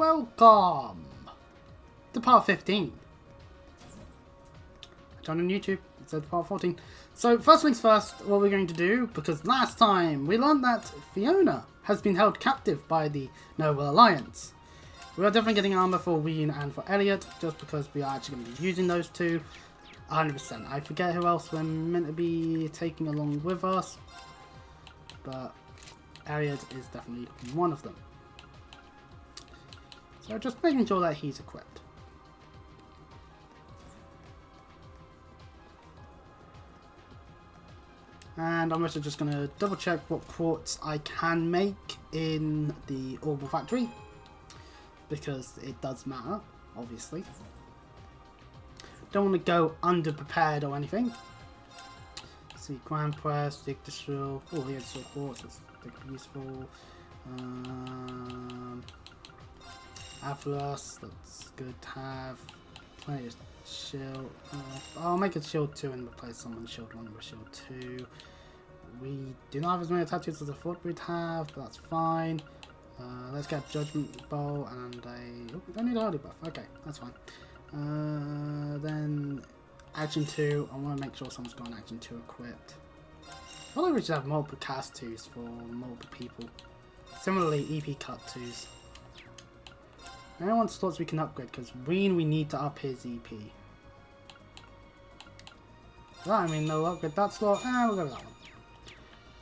welcome to part 15. Join on YouTube, it said part 14. So first things first, what we're going to do, because last time we learned that Fiona has been held captive by the Noble Alliance. We are definitely getting armor for Ween and for Elliot, just because we are actually going to be using those two. 100%. I forget who else we're meant to be taking along with us, but Elliot is definitely one of them. So just making sure that he's equipped. And I'm also just going to double check what quartz I can make in the Orbital Factory, because it does matter, obviously. Don't want to go underprepared or anything. See, Grand Press, Yggdrasil, oh, the Yggdrasil quartz, that's useful. Avalos, that's good to have. Plenty of shield. I'll make a shield 2 and replace someone's shield 1 with shield 2. We do not have as many tattoos as I thought we'd have, but that's fine. Let's get Judgment Bow and a... Oh, we don't need a Holy Buff. Okay, that's fine. Then Action 2. I want to make sure someone's got an Action 2 equipped. I feel like we should have multiple cast 2s for multiple people. Similarly, EP cut 2s. Anyone slots we can upgrade, because we need to up his EP. Well, I mean, they'll upgrade that slot. We'll go with that one.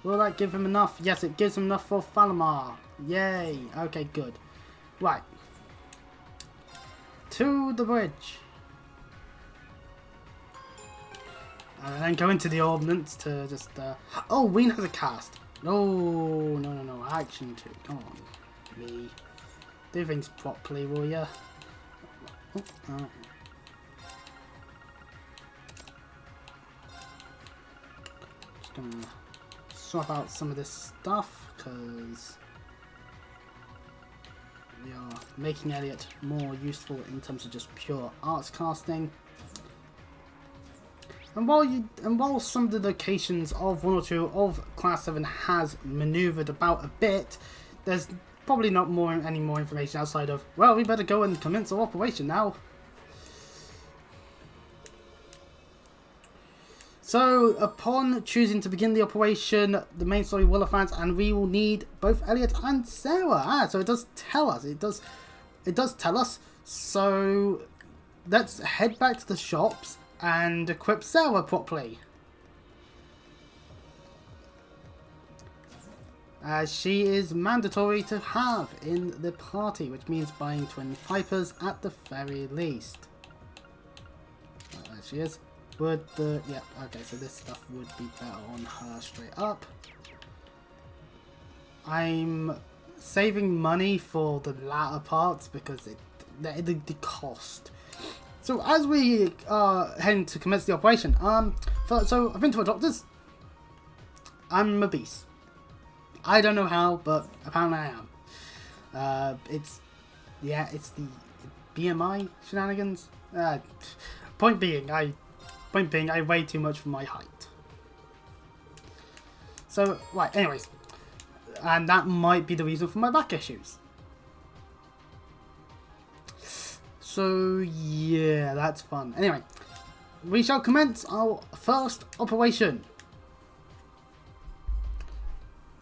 Will that give him enough? Yes, it gives him enough for Falamar. Yay. Okay, good. Right. To the bridge. And then go into the ordnance to just... Oh, Ween has a cast. No. Action 2. Come on. Me. Do things properly, will ya? Oh, just gonna swap out some of this stuff, because we are making Elliot more useful in terms of just pure arts casting. And while some of the locations of 1 or 2 of Class 7 has manoeuvred about a bit, there's probably not any more information outside of, well, we better go and commence our operation now. So, upon choosing to begin the operation, the main story will advance, and we will need both Elliot and Sarah. So it does tell us. It does tell us. So, let's head back to the shops and equip Sarah properly, as she is mandatory to have in the party, which means buying twin Vipers at the very least. There she is. Would the... yeah, okay, so this stuff would be better on her straight up. I'm saving money for the latter parts because the cost. So as we are heading to commence the operation, so I've been to a doctor's. I'm obese. I don't know how, but apparently I am. It's the BMI shenanigans. Point being, I weigh too much for my height. So, right, anyways. And that might be the reason for my back issues. So, yeah, that's fun. Anyway, we shall commence our first operation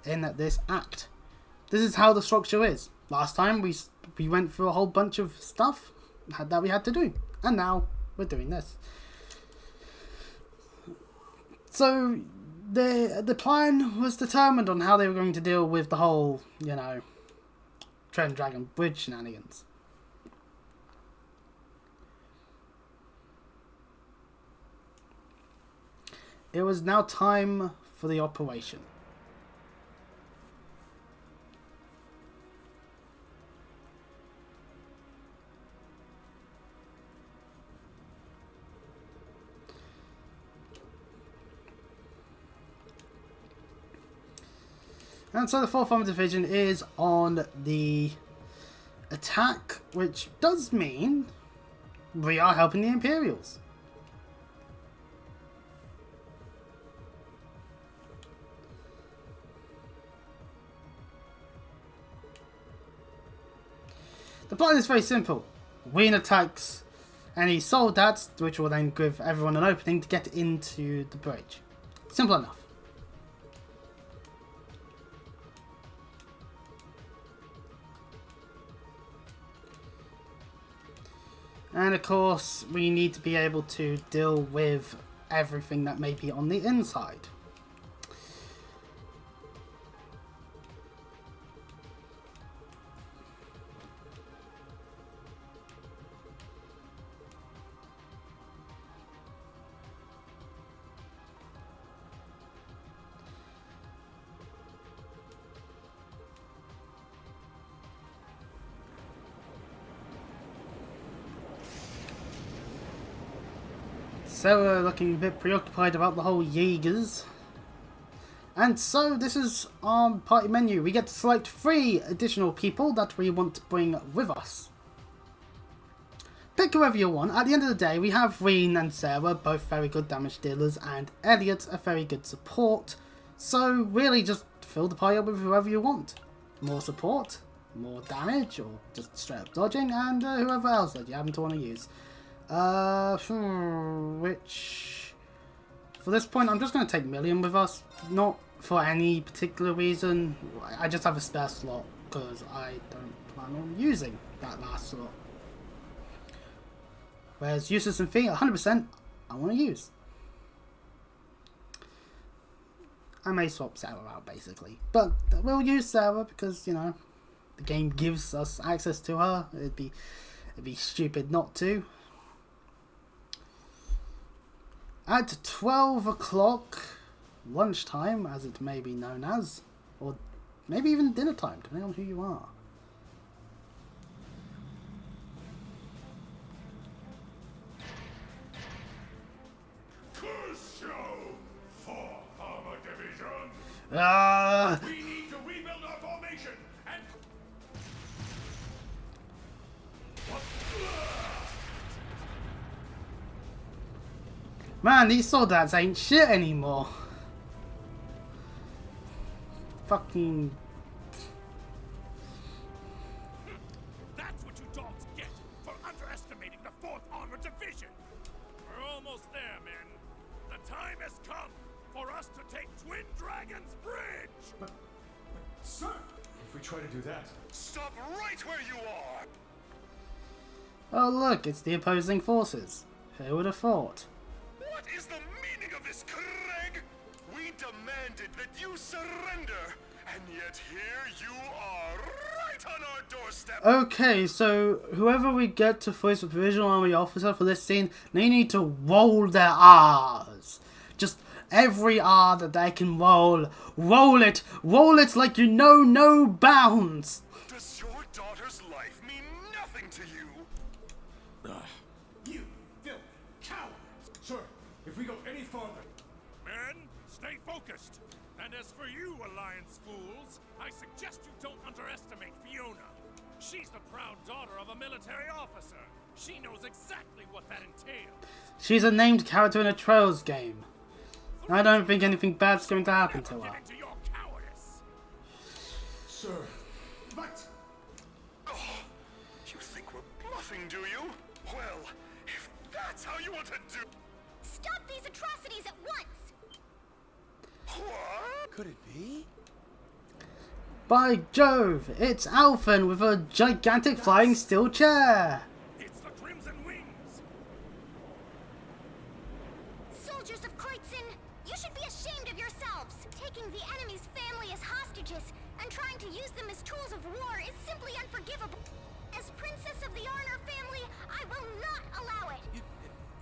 in this act. This is how the structure is. Last time we went through a whole bunch of stuff that we had to do. And now we're doing this. So, the plan was determined on how they were going to deal with the whole, Trend Dragon Bridge shenanigans. It was now time for the operation. And so the 4th Armored Division is on the attack, which does mean we are helping the Imperials. The plan is very simple. Ween attacks any soldats, which will then give everyone an opening to get into the bridge. Simple enough. And of course, we need to be able to deal with everything that may be on the inside. Sarah looking a bit preoccupied about the whole Jaegers. And so this is our party menu. We get to select 3 additional people that we want to bring with us. Pick whoever you want. At the end of the day, we have Reen and Sarah, both very good damage dealers, and Elliot, a very good support. So really just fill the party up with whoever you want. More support, more damage, or just straight up dodging, and whoever else that you happen to want to use. Which, for this point, I'm just going to take Million with us. Not for any particular reason. I just have a spare slot because I don't plan on using that last slot. Whereas Eustace and Fee, 100%, I want to use. I may swap Sarah out, basically. But we'll use Sarah because, you know, the game gives us access to her. It'd be stupid not to. At 12 o'clock, lunchtime, as it may be known as, or maybe even dinner time, depending on who you are. We need to rebuild our formation and Man, these soldats ain't shit anymore. Fucking. That's what you dogs get for underestimating the 4th Armored Division. We're almost there, men. The time has come for us to take Twin Dragons Bridge! But sir, if we try to do that... Stop right where you are! Oh look, it's the opposing forces. Who would have thought? What is the meaning of this, Craig? We demanded that you surrender, and yet here you are, right on our doorstep! Okay, so whoever we get to voice a Provisional Army officer for this scene, they need to roll their R's. Just every R that they can roll. Roll it like you know no bounds. Does your daughter's life mean nothing to you? You filthy coward! Sir, if we go any farther... Men, stay focused. And as for you, Alliance fools, I suggest you don't underestimate Fiona. She's the proud daughter of a military officer. She knows exactly what that entails. She's a named character in a Trails game. I don't think anything bad's going to happen to her. Give in to your cowardice. Sir, but... Oh, you think we're bluffing, do you? Well, if that's how you want to do... Stop these atrocities at once! What? Could it be? By Jove, it's Alphen with a gigantic flying steel chair. It's the Crimson Wings. Soldiers of Kreutzen, you should be ashamed of yourselves! Taking the enemy's family as hostages and trying to use them as tools of war is simply unforgivable. As Princess of the Arner family, I will not allow it!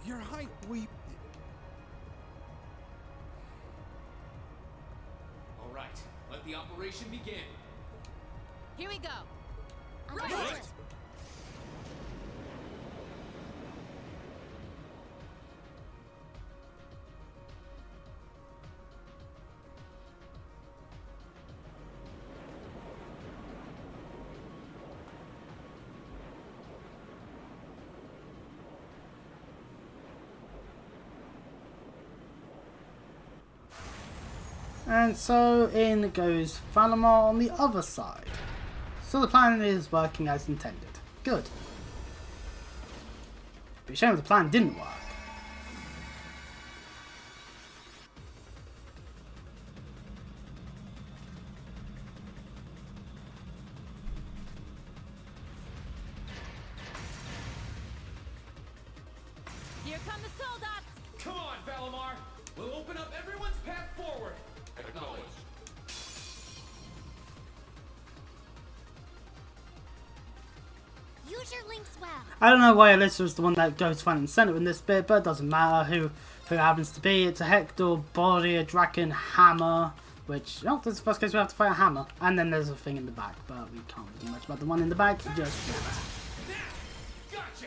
Your height, we... All right, let the operation begin. Here we go. Right. And so in goes Valamar on the other side. So the plan is working as intended. Good. But a shame the plan didn't work. Here come the soldats! Come on, Valimar! We'll open up everyone's path forward! Acknowledged. Use your links well. I don't know why Alyssa was the one that goes front and center in this bit, but it doesn't matter who happens to be. It's a Hector, body, a Draken, hammer, which, oh, this is the first case we have to fight a hammer. And then there's a thing in the back, but we can't do much about the one in the back, just that. Gotcha!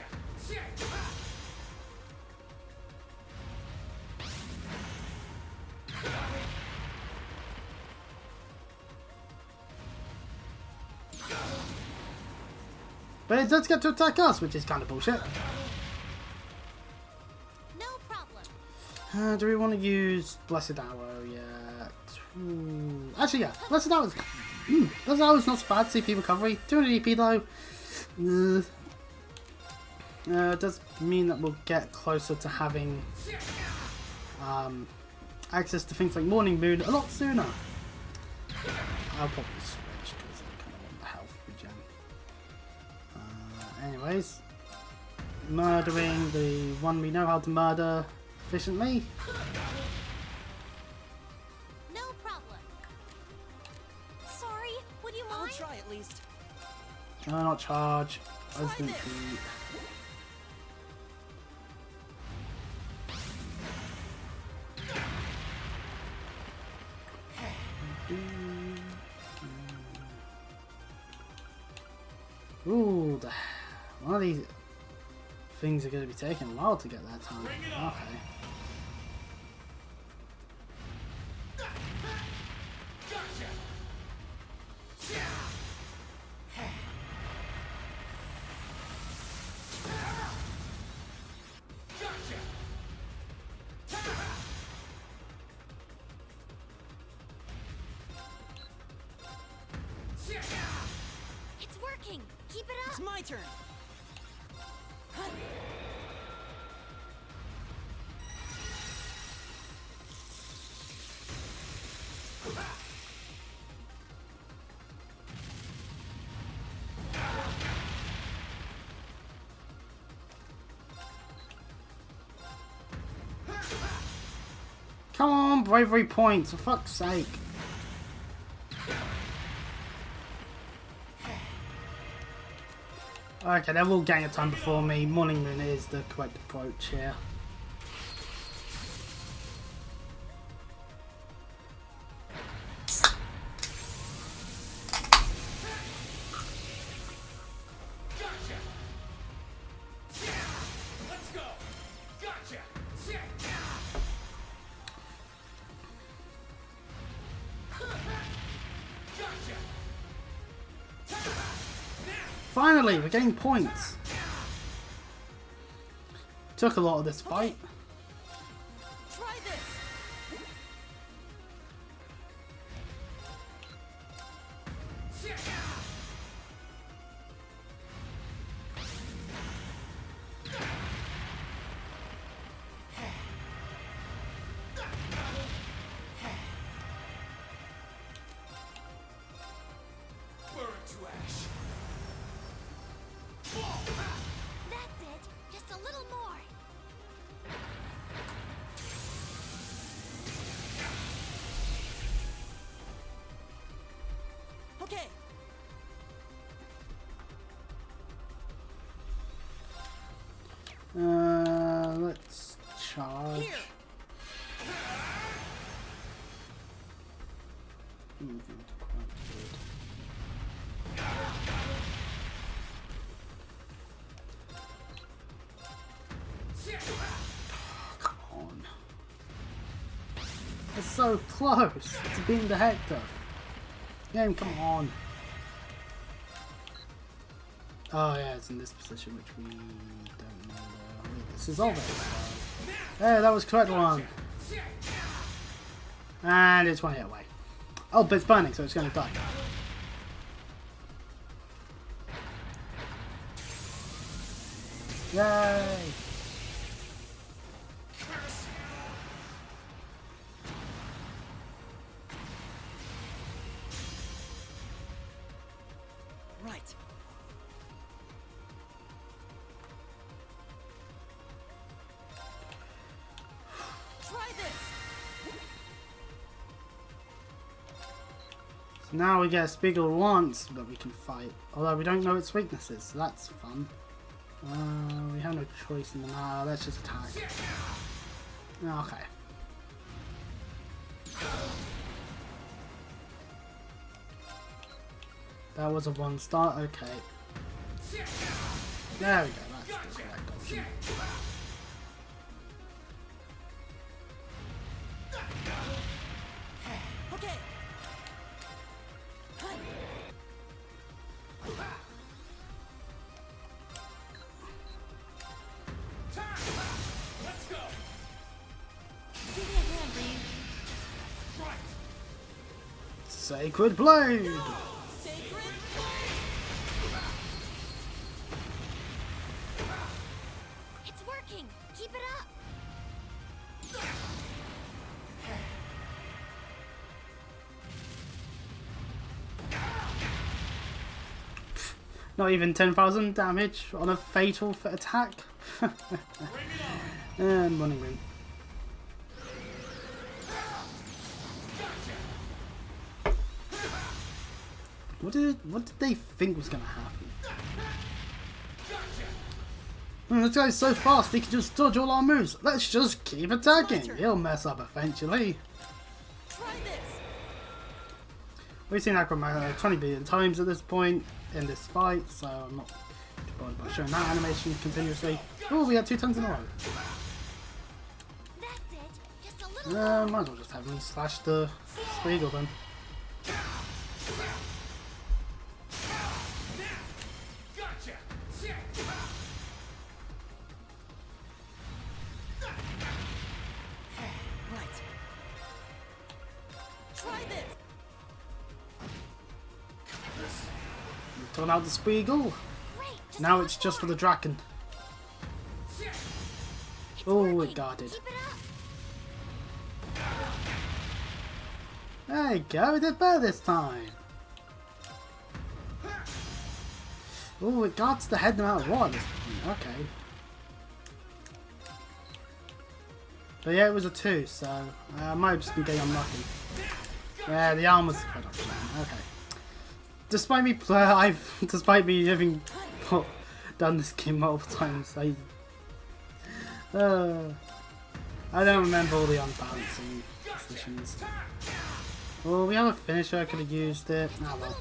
But it does get to attack us, which is kind of bullshit. No problem. Do we want to use Blessed Arrow yet? Actually, yeah. Blessed Arrow's... Blessed Arrow's not so bad. CP recovery. 200 EP though. It does mean that we'll get closer to having access to things like Morning Moon a lot sooner. I'll probably switch because I kind of want the health regen. Anyways, murdering the one we know how to murder efficiently. No problem. Sorry, would you mind? I'll try at least. Not charge. I was thinking. Ooh, one of these things are going to be taking a while to get that time. Okay. It's working. Keep it It's up. my turn. Come on, bravery points, for fuck's sake. Okay, they're all getting a time before me. Morning Moon is the correct approach here. Gotcha! Let's go! Gotcha! Finally, we're getting points. Took a lot of this fight. Try this. Burn to ash. That's it. Just a little more. Okay. Let's charge. Here. Come on. It's so close to being the Hector. Game, come on. Oh yeah, it's in this position, which we don't know though. This is over. Hey, that was correct one. And it's 1 hit away. Oh, but it's burning, so it's going to die. Yay! Right. Try this. So now we get a Spiegel once that we can fight. Although we don't know its weaknesses, so that's fun. We have no choice in the matter. Let's just attack. Okay. That was a 1-star. Okay. There we go. That's the correct option. Okay. Let's go. Give me a hand, Reed. Right. Sacred Blade! Sacred. It's working. Keep it up. Not even 10,000 damage on a fatal attack. And running ring. What did they think was gonna happen? This guy's so fast he can just dodge all our moves. Let's just keep attacking. He'll mess up eventually. Try this. We've seen Aquaman 20 billion times at this point in this fight, so I'm not bothered by showing that animation continuously. Oh, we had 2 turns in a row. That's it. Just a little. Might as well just have him slash the Spiegel then. Gotcha. Right. Try this. We've torn out the Spiegel. Great. Just Now one it's just for more. the Draken. It's Oh, working. it guarded. Keep it up. There you go, we did better this time. Oh, it guards the head no matter what. Okay. But yeah, it was a 2, so I might have just been getting unlucky. Yeah, the arm was quite up. Okay. Despite me having done this game multiple times, I don't remember all the unbalancing positions. Well, we have a finisher, I could have used it. Ah, well.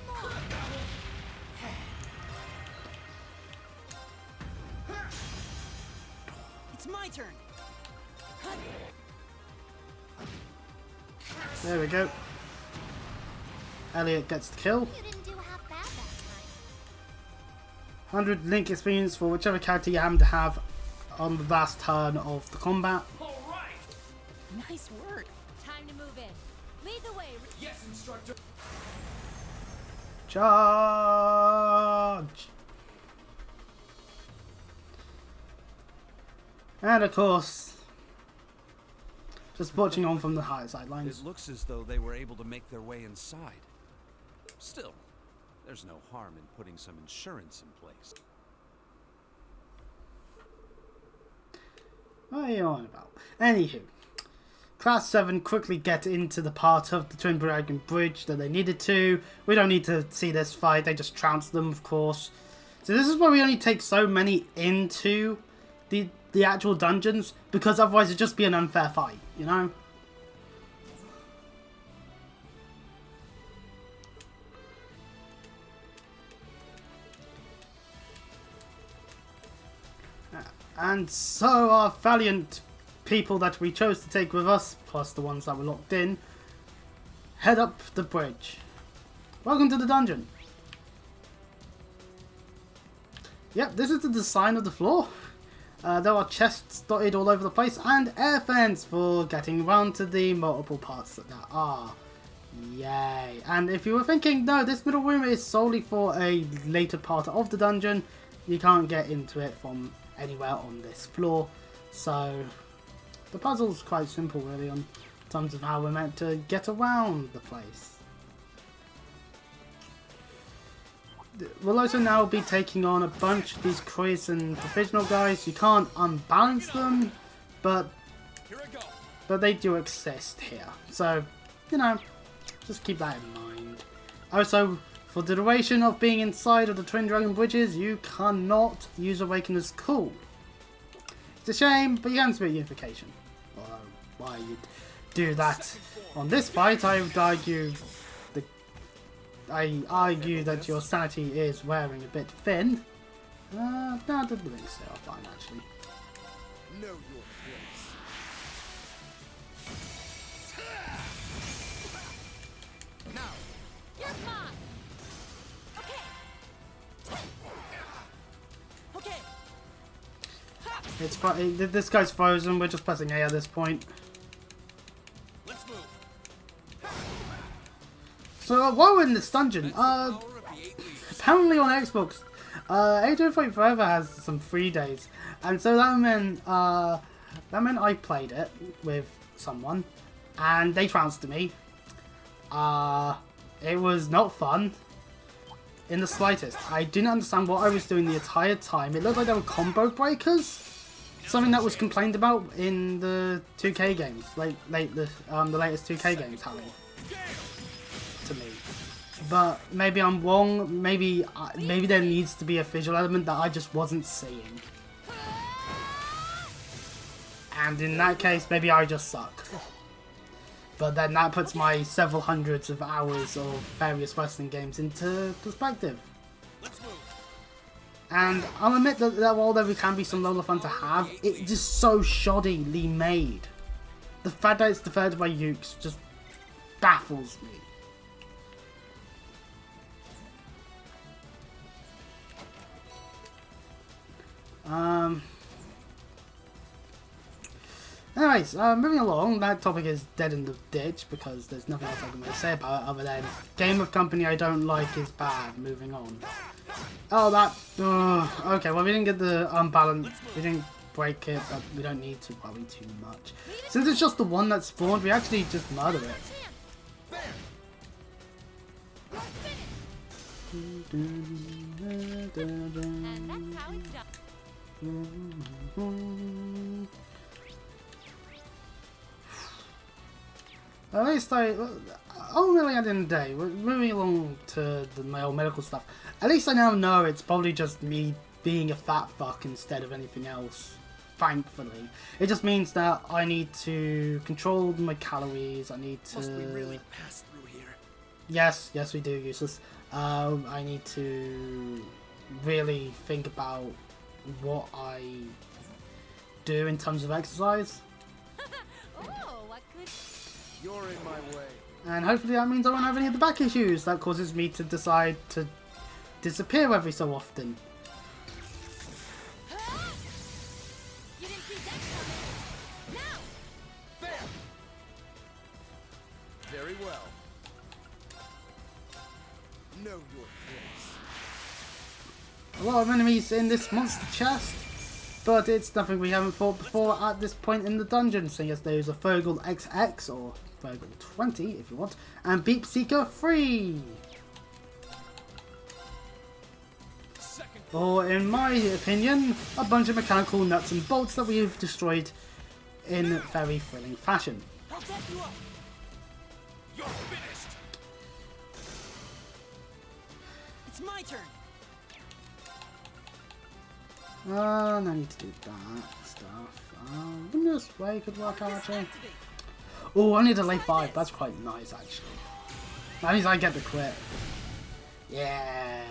It's my turn. There we go. Elliot gets the kill. You didn't do half bad that time. 100 link experience for whichever character you happen to have on the last turn of the combat. All right. Nice work. Time to move in. Lead the way. Yes, instructor. Charge! And of course, just watching on from the high sidelines. It looks as though they were able to make their way inside. Still, there's no harm in putting some insurance in place. What are you on about? Anywho, Class 7 quickly get into the part of the Twin Dragon Bridge that they needed to. We don't need to see this fight, they just trounce them, of course. So this is why we only take so many into the actual dungeons, because otherwise it'd just be an unfair fight, you know? And so our valiant people that we chose to take with us, plus the ones that were locked in, head up the bridge. Welcome to the dungeon. Yep, this is the design of the floor. There are chests dotted all over the place and air vents for getting around to the multiple parts that there are. Yay. And if you were thinking, no, this middle room is solely for a later part of the dungeon, you can't get into it from anywhere on this floor. So the puzzle's quite simple really in terms of how we're meant to get around the place. We'll also now be taking on a bunch of these Croatian professional guys. You can't unbalance them, but they do exist here. So, you know, just keep that in mind. Also, for the duration of being inside of the Twin Dragon Bridges, you cannot use Awakener's Call. It's a shame, but you can submit unification. Or why you'd do that on this fight, I would argue that your sanity is wearing a bit thin. No, I don't think so. Fine, actually. Know your place. Now. You're mine. Okay. It's this guy's frozen. We're just pressing A at this point. Let's move. So while we're in this dungeon, apparently on Xbox, Age of Empires Forever has some free days, and so that meant I played it with someone, and they trounced me. It was not fun in the slightest. I didn't understand what I was doing the entire time. It looked like there were combo breakers, something that was complained about in the 2K games, the latest 2K games having. To me, but maybe I'm wrong. Maybe there needs to be a visual element that I just wasn't seeing, and in that case, maybe I just suck. But then that puts my several hundreds of hours of various wrestling games into perspective. And I'll admit that while there can be some level of fun to have, it's just so shoddily made. The fact that it's deferred by Ukes just baffles me. Anyways, moving along, that topic is dead in the ditch because there's nothing else I can really say about it other than game of company I don't like is bad. Moving on. Oh, that. Okay, well, we didn't get the unbalance. We didn't break it, but we don't need to worry too much. Since it's just the one that spawned, we actually just murder it. And that's how it's done. At least ultimately at the end of the day, we're moving along to my old medical stuff. At least I now know it's probably just me being a fat fuck instead of anything else. Thankfully, it just means that I need to control my calories. I need to. Must we really pass through here? Yes, we do, useless. I need to really think about what I do in terms of exercise. Oh, what could... You're in my way. And hopefully that means I won't have any of the back issues that causes me to decide to disappear every so often. You didn't see that coming. Now! There. Very well. Know your place. A lot of enemies in this monster chest, but it's nothing we haven't fought before at this point in the dungeon, seeing as there's a Fergal XX, or Fergal 20 if you want, and Beep Seeker 3. Or, in my opinion, a bunch of mechanical nuts and bolts that we've destroyed in very thrilling fashion. I'll back you up. You're finished. It's my turn. No need to do that stuff. This way could work out actually. Activate. Oh, I need to lay 5. That's quite nice actually. That means I get the crit. Yeah.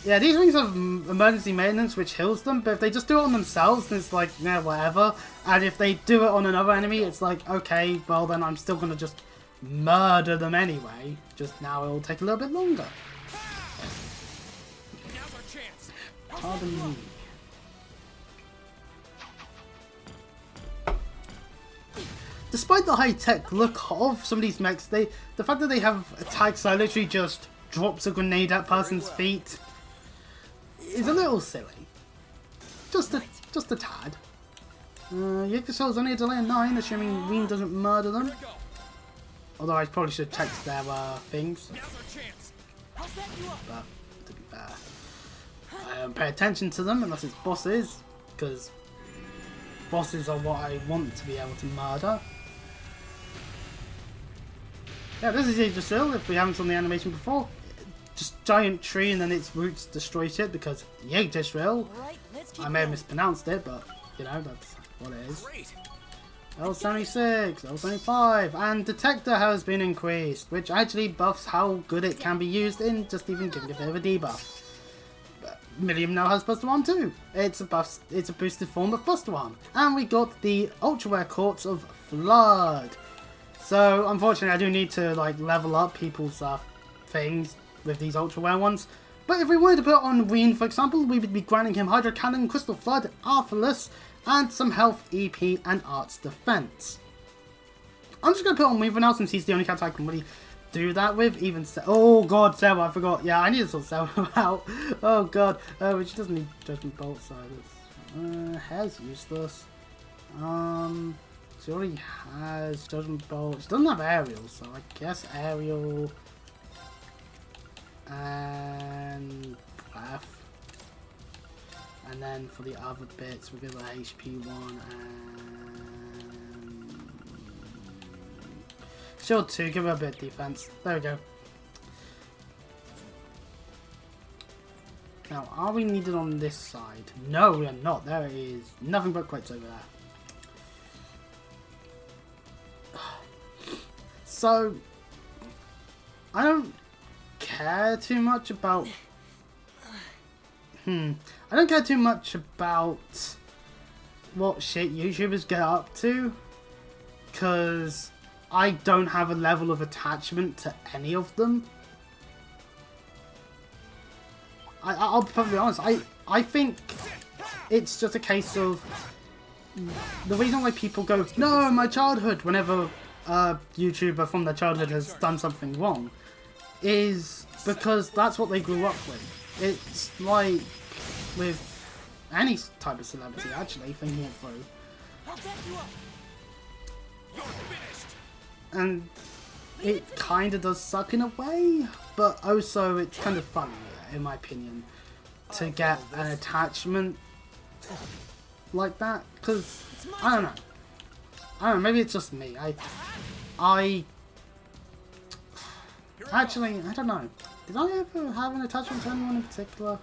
Yeah, these things have emergency maintenance which heals them, but if they just do it on themselves, then it's like, yeah, whatever. And if they do it on another enemy, it's like, okay, well then I'm still gonna just murder them anyway. Just now it'll take a little bit longer. Now's our chance. Pardon me. Despite the high-tech look of some of these mechs, the fact that they have attacks that literally just drops a grenade at person's feet, is a little silly. Just a tad. Yggdrasil's only a delay of 9, assuming Ween doesn't murder them. Although I probably should text their things. But to be fair, I don't pay attention to them unless it's bosses, because bosses are what I want to be able to murder. Yeah, this is Yggdrasil, if we haven't seen the animation before. Just giant tree and then its roots destroy shit because Yggdrasil. I may have mispronounced it, but you know, that's what it is. L76, L75, and Detector has been increased, which actually buffs how good it can be used in just even giving a bit of a debuff. Millium now has Buster Arm too. It's a boosted form of Buster Arm. And we got the Ultra Rare Quartz of Flood. So unfortunately I do need to like level up people's things with these Ultra Rare ones. But if we wanted to put on Ween, for example, we would be granting him Hydro Cannon, Crystal Flood, Arthalus, and some health, EP, and Arts Defense. I'm just going to put on Ween for now since he's the only character I can really do that with. Even oh god, Sarah, I forgot. Yeah, I need to sort Sarah out. Oh god, which doesn't need Judgment Bolt, so Hair's useless. She already has Judgment Bolt. She doesn't have Aerial, so I guess Aerial and Breath. And then for the other bits, we'll give her HP 1 and Shield 2, give her a bit of defense. There we go. Now, are we needed on this side? No, we are not. There is nothing but quits over there. So, I don't care too much about... I don't care too much about what shit YouTubers get up to, because I don't have a level of attachment to any of them. I'll be perfectly honest, I think it's just a case of the reason why people go, no, my childhood, whenever a YouTuber from their childhood has done something wrong, is because that's what they grew up with. It's like with any type of celebrity, actually, thinking it through. And it kind of does suck in a way, but also it's kind of funny, in my opinion, to get an attachment like that, because, I don't know, maybe it's just me. Actually, I don't know. Did I ever have an attachment to anyone in particular?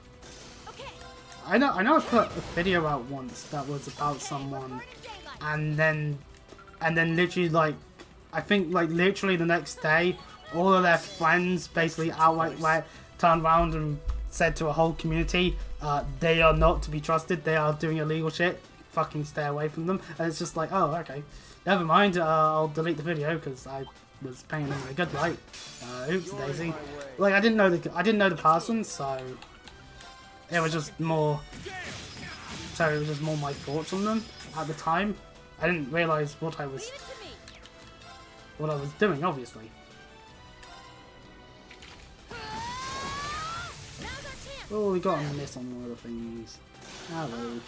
I know I put a video out once that was about someone, and then literally, like, I think like literally the next day, all of their friends basically outright turned around and said to a whole community, they are not to be trusted, they are doing illegal shit, fucking stay away from them. And it's just like, oh, okay, never mind, I'll delete the video because I was paying them a good light. Oops daisy. Like, I didn't know the person, so it was just more my thoughts on them at the time. I didn't realise what I was doing, obviously. Oh, we got a miss on one of the things. Hello.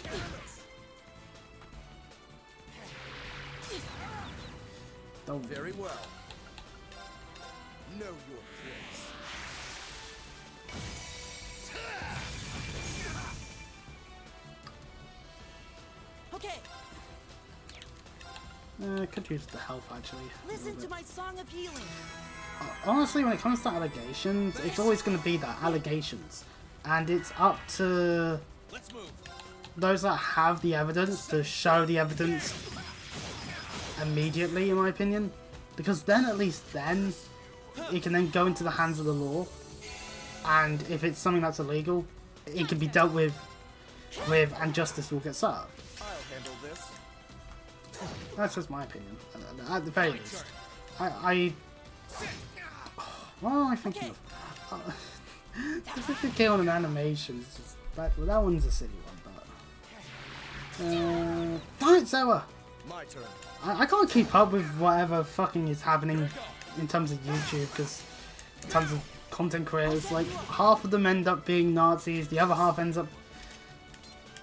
Don't. Very well. Know your place. Okay. Could use the health actually. Listen to my song of healing. Honestly, when it comes to allegations, it's always going to be that, allegations. And it's up to those that have the evidence to show the evidence immediately, in my opinion. Because then, at least then, it can then go into the hands of the law. And if it's something that's illegal, it can be dealt with and justice will get served. I'll handle this. That's just my opinion, at the very least. What am I thinking of? The 50k on an animation is just that one's a silly one, but damn it, Sarah! My turn. I can't keep up with whatever fucking is happening in terms of YouTube, because in terms of content creators. Like, half of them end up being Nazis, the other half ends up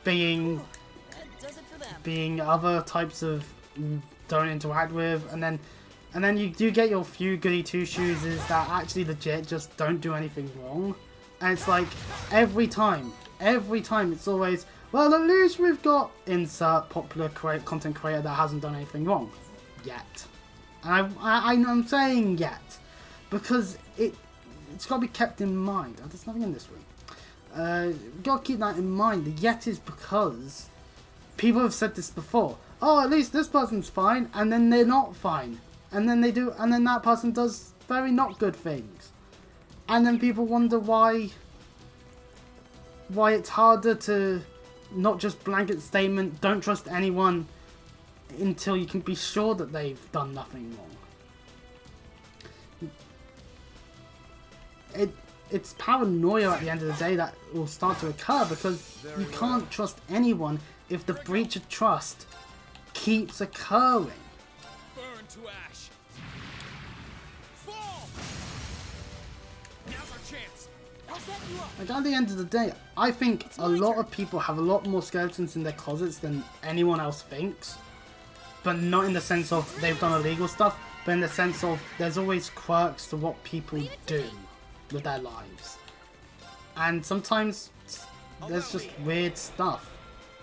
being That does it for them. other types of don't interact with, and then you do get your few goody two shoes that actually legit just don't do anything wrong. And it's like every time it's always, well, at least we've got insert popular content creator that hasn't done anything wrong yet. And I'm saying yet because it's got to be kept in mind. Oh, there's nothing in this room. You've got to keep that in mind. The yet is because people have said this before. Oh, at least this person's fine, and then they're not fine, and then that person does very not good things, and then people wonder why it's harder to not just blanket statement, don't trust anyone until you can be sure that they've done nothing wrong. It's paranoia at the end of the day that will start to occur because you can't trust anyone if the breach of trust keeps occurring. Burn to ash. Fall. Now's our chance. I'll set you up. Like, at the end of the day, I think a lot of people have a lot more skeletons in their closets than anyone else thinks. But not in the sense of they've done illegal stuff, but in the sense of there's always quirks to what people do with their lives. And sometimes there's just weird stuff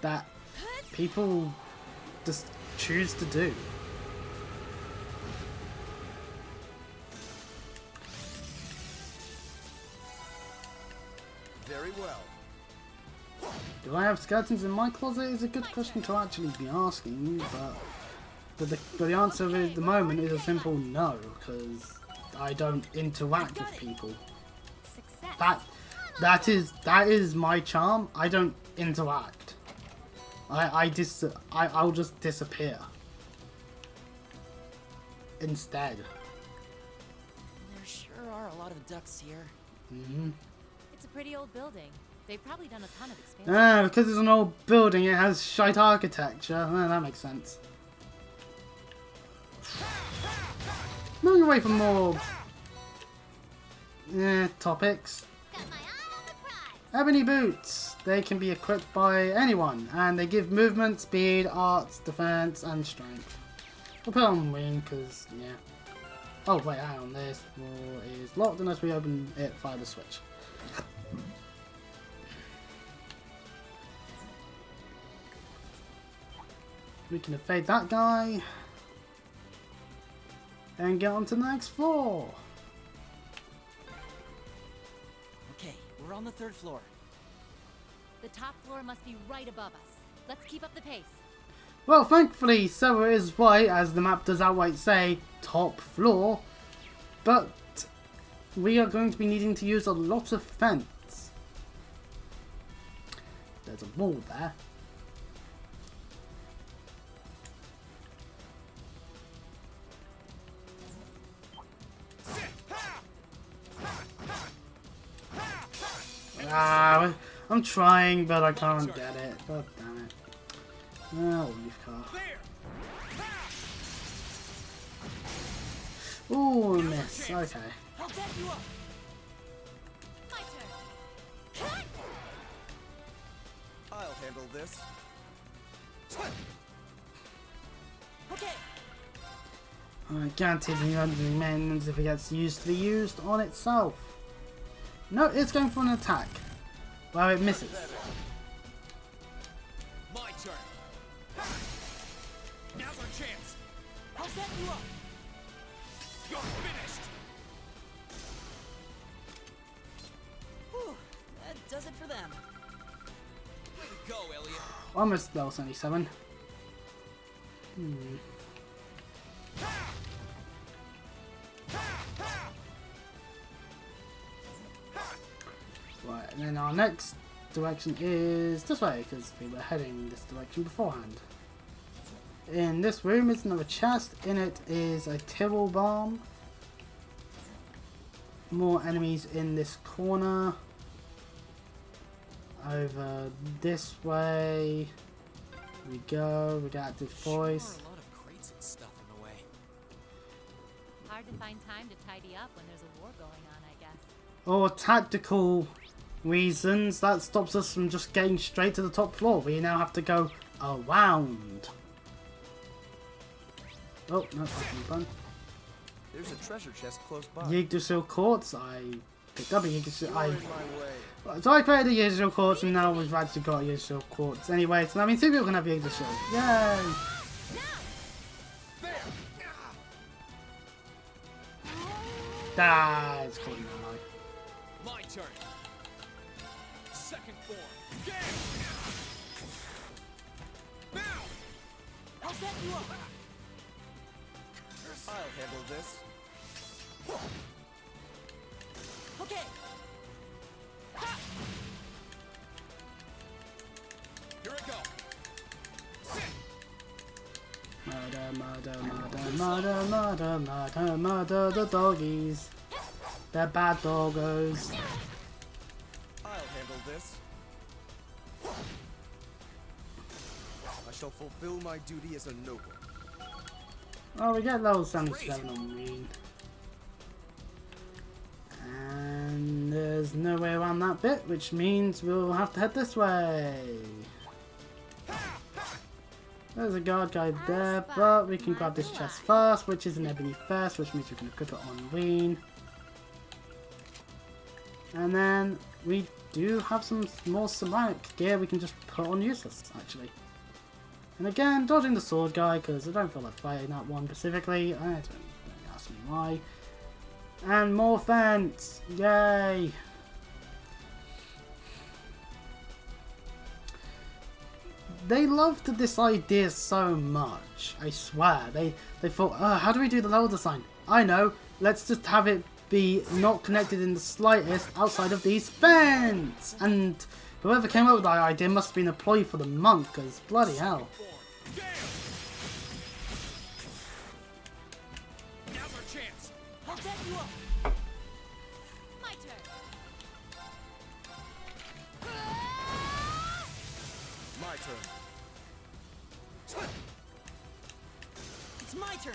that people just choose to do. Very well. Do I have skeletons in my closet is a good question to actually be asking, but the answer at the moment is a simple no, because I don't interact with people. Success. That is my charm. I don't interact. I'll just disappear instead. There sure are a lot of ducks here. It's a pretty old building. They've probably done a ton of expansion. Because it's an old building, it has shite architecture. That makes sense. Moving away from more topics. Got my eye on the prize. Ebony boots. They can be equipped by anyone, and they give movement, speed, arts, defense, and strength. We'll put on wing, because, yeah. Oh, wait, hang on. This wall is locked unless we open it via the switch. We can evade that guy. And get on to the next floor. Okay, we're on the 3rd floor. The top floor must be right above us. Let's keep up the pace. Well, thankfully, so it is right, as the map does outright say, top floor. But we are going to be needing to use a lot of fence. There's a wall there. I'm trying, but I can't get it. God damn it. Oh, leaf car. Ooh, miss. Okay. I'll set you up. My turn. I'll handle this. Okay. I guarantee the amends if it gets used to be used on itself. No, it's going for an attack. Well, it misses. My turn. Now's our chance. I'll set you up. You're finished. Whew, that does it for them. Way to go, Elliot. Almost level 77. Right, and then our next direction is this way, because we were heading this direction beforehand. In this room is another chest. In it is a Tyrrell bomb. More enemies in this corner. Over this way we go. We got active voice. Sure, a lot of crates and stuff in the way. Hard to find time to tidy up when there's a war going on, I guess. or tactical reasons, that stops us from just getting straight to the top floor. We now have to go around. Oh, no, that's not fun. There's a treasure chest close by. Yggdrasil quartz. I picked up a Yggdrasil. So I created a Yggdrasil quartz, and now we've actually got a Yggdrasil quartz. Anyway, so that means 2 people can have Yggdrasil. Yay! That's cool. My turn. Second form. Game. Now. I'll set you up. I'll handle this. Okay. Ha! Here I go. Murder the doggies. They're bad doggos. I'll handle this. I shall fulfill my duty as a noble. Oh, we get level 77 on Ween. And there's no way around that bit, which means we'll have to head this way. There's a guard guy there, but we can grab this chest first, which is an ebony first, which means we can equip it on Ween. And then we do have some more ceramic gear we can just put on useless, actually. And again, dodging the sword guy, because I don't feel like fighting that one specifically. Don't ask me why. And more fence! Yay! They loved this idea so much, I swear. They thought, how do we do the level design? I know, let's just have it be not connected in the slightest outside of these fence! And whoever came up with that idea must have been employed for the month, because bloody hell. Now's our chance. I'll set you up. My turn. My turn. It's my turn.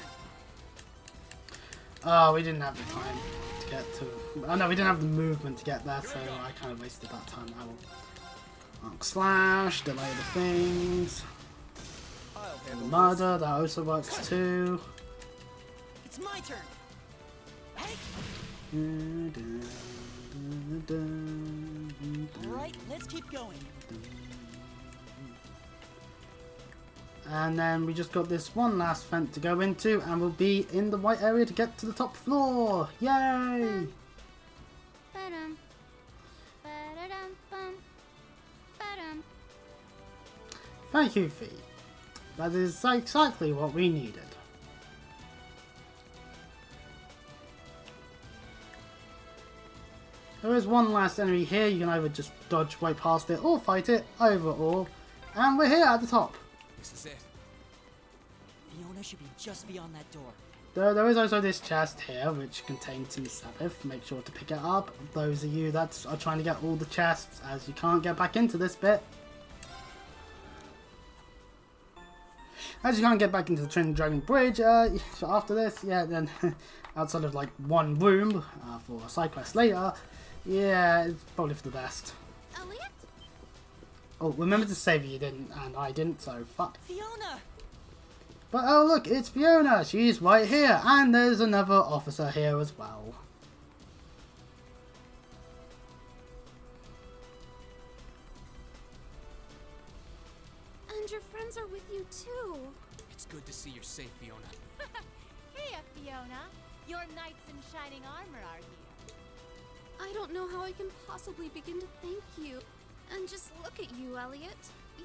Oh, we didn't have the time to get to... Oh no, we didn't have the movement to get there, so I kind of wasted that time. I will... Arc slash, delay the things. I'll handle Murder, that also works too. It's my turn. Hey. All right, let's keep going. And then we just got this one last vent to go into, and we'll be in the right area to get to the top floor. Yay! Ba-dum. Ba-da-dum-bum. Ba-dum. Thank you, Fee. That is exactly what we needed. There is one last enemy here. You can either just dodge right past it or fight it, either or. And we're here at the top. This is it. Fiona should be just beyond that door. There is also this chest here, which contains some Sabbath. Make sure to pick it up. Those of you that are trying to get all the chests, as you can't get back into this bit. As you can't get back into the Twin Dragon Bridge, so after this, yeah, then outside of like one room for a side quest later, yeah, it's probably for the best. Elliot? Oh, remember to save you didn't, and I didn't, so fuck. Fiona! But oh look, it's Fiona, she's right here, and there's another officer here as well. And your friends are with you too. It's good to see you're safe, Fiona. Hiya, Fiona. Your knights in shining armor are here. I don't know how I can possibly begin to thank you. And just look at you, Elliot.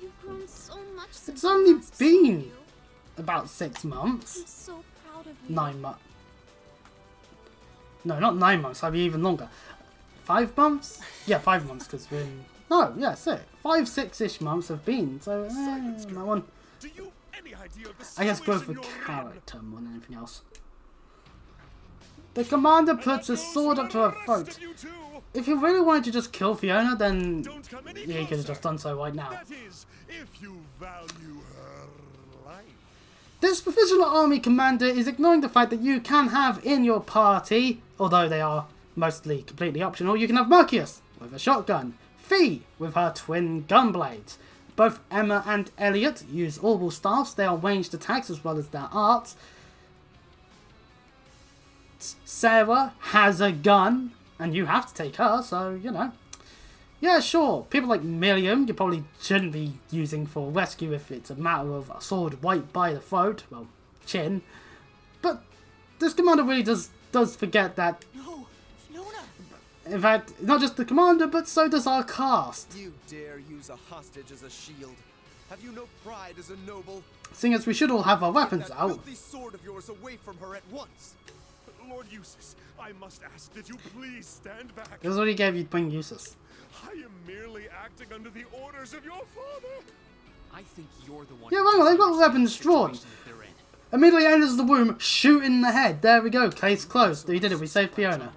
You've grown so much since It's only I last saw been you. about 6 months. I'm so proud of you. 9 months. No, not 9 months, that'd be even longer. 5 months? Yeah, 5 months, because we're in... No, yeah, 6. 5, 6-ish months have been, so that one... Do you any idea of the I guess growth situation of you're in? character more than anything else. The commander puts a sword up to her throat. If you really wanted to just kill Fiona, then yeah, you could have just done so right now. That is, if you value her life. This provisional army commander is ignoring the fact that you can have in your party, although they are mostly completely optional. You can have Marcus with a shotgun, Fee with her twin gun blades. Both Emma and Elliot use orbital staffs. They are ranged attacks as well as their arts. Sarah has a gun, and you have to take her, so, you know. Yeah, sure, people like Miriam you probably shouldn't be using for rescue if it's a matter of a sword right by the throat, well, chin. But this commander really does forget that. No, Fiona! In fact, not just the commander, but so does our cast. You dare use a hostage as a shield? Have you no pride as a noble? Seeing as we should all have our weapons That out. filthy sword of yours away from her at once. Lord Eustace, I must ask that you please stand back. This is what he gave you to bring Eustace. I am merely acting under the orders of your father. I think you're the one. Yeah, hang on, they've got weapons drawn. Immediately enters the womb, shoot in the head. There we go, case closed. We did it, we saved Fiona.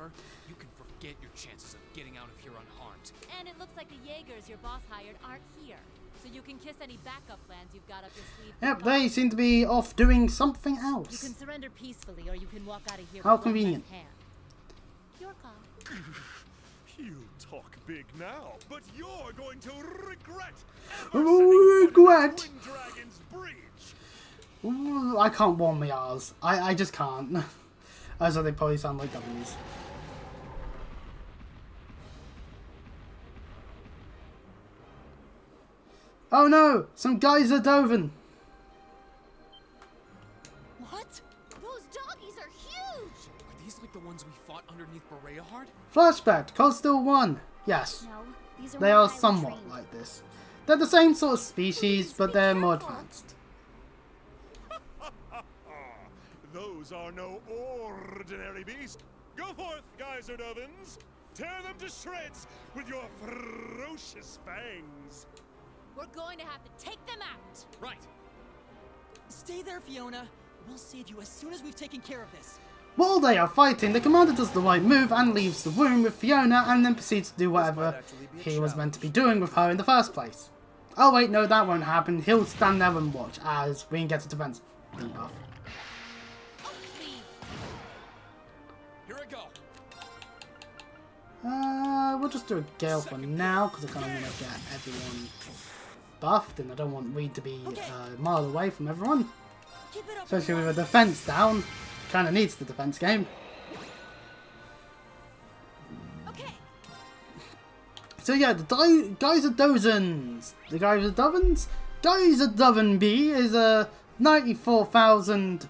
You can forget your chances of getting out of here unharmed. And it looks like the Jaegers your boss hired aren't here. So you can kiss any backup plans you've got up your sleeve. Yep, they seem to be off doing something You else. can surrender peacefully, or you can walk out of here. How with one convenient. less hand. Your call. You talk big now, but you're going to regret Regret. Twin Dragon's breach. Ooh, I can't warn my R's. I just can't. Also, they probably sound like W's. Oh no! Some guys are Doven! What? Those doggies are huge! Are these like the ones we fought underneath Bereahard? Flashback, Coastal 1. Yes, No, these are they more are highly somewhat trained. like this. They're the same sort of species, Please, but be they're more careful. advanced. Those are no ordinary beasts. Go forth, Geyser Dovens. Tear them to shreds with your ferocious fangs. We're going to have to take them out. Right. Stay there, Fiona. We'll save you as soon as we've taken care of this. While they are fighting, the commander does the right move and leaves the room with Fiona and then proceeds to do whatever he was meant to be doing with her in the first place. Oh wait, no, that won't happen. He'll stand there and watch as Green gets a defense debuff. Oh, please. Here I go. We'll just do a Gale for now, because I kind of want to get everyone buffed, and I don't want Reed to be a mile away from everyone. Keep it up. Especially with a defense down. Kind of needs the defense game. Okay. So yeah, the Geyser Dozens. The Geyser Dovens? Geyser Doven B is a 94,000...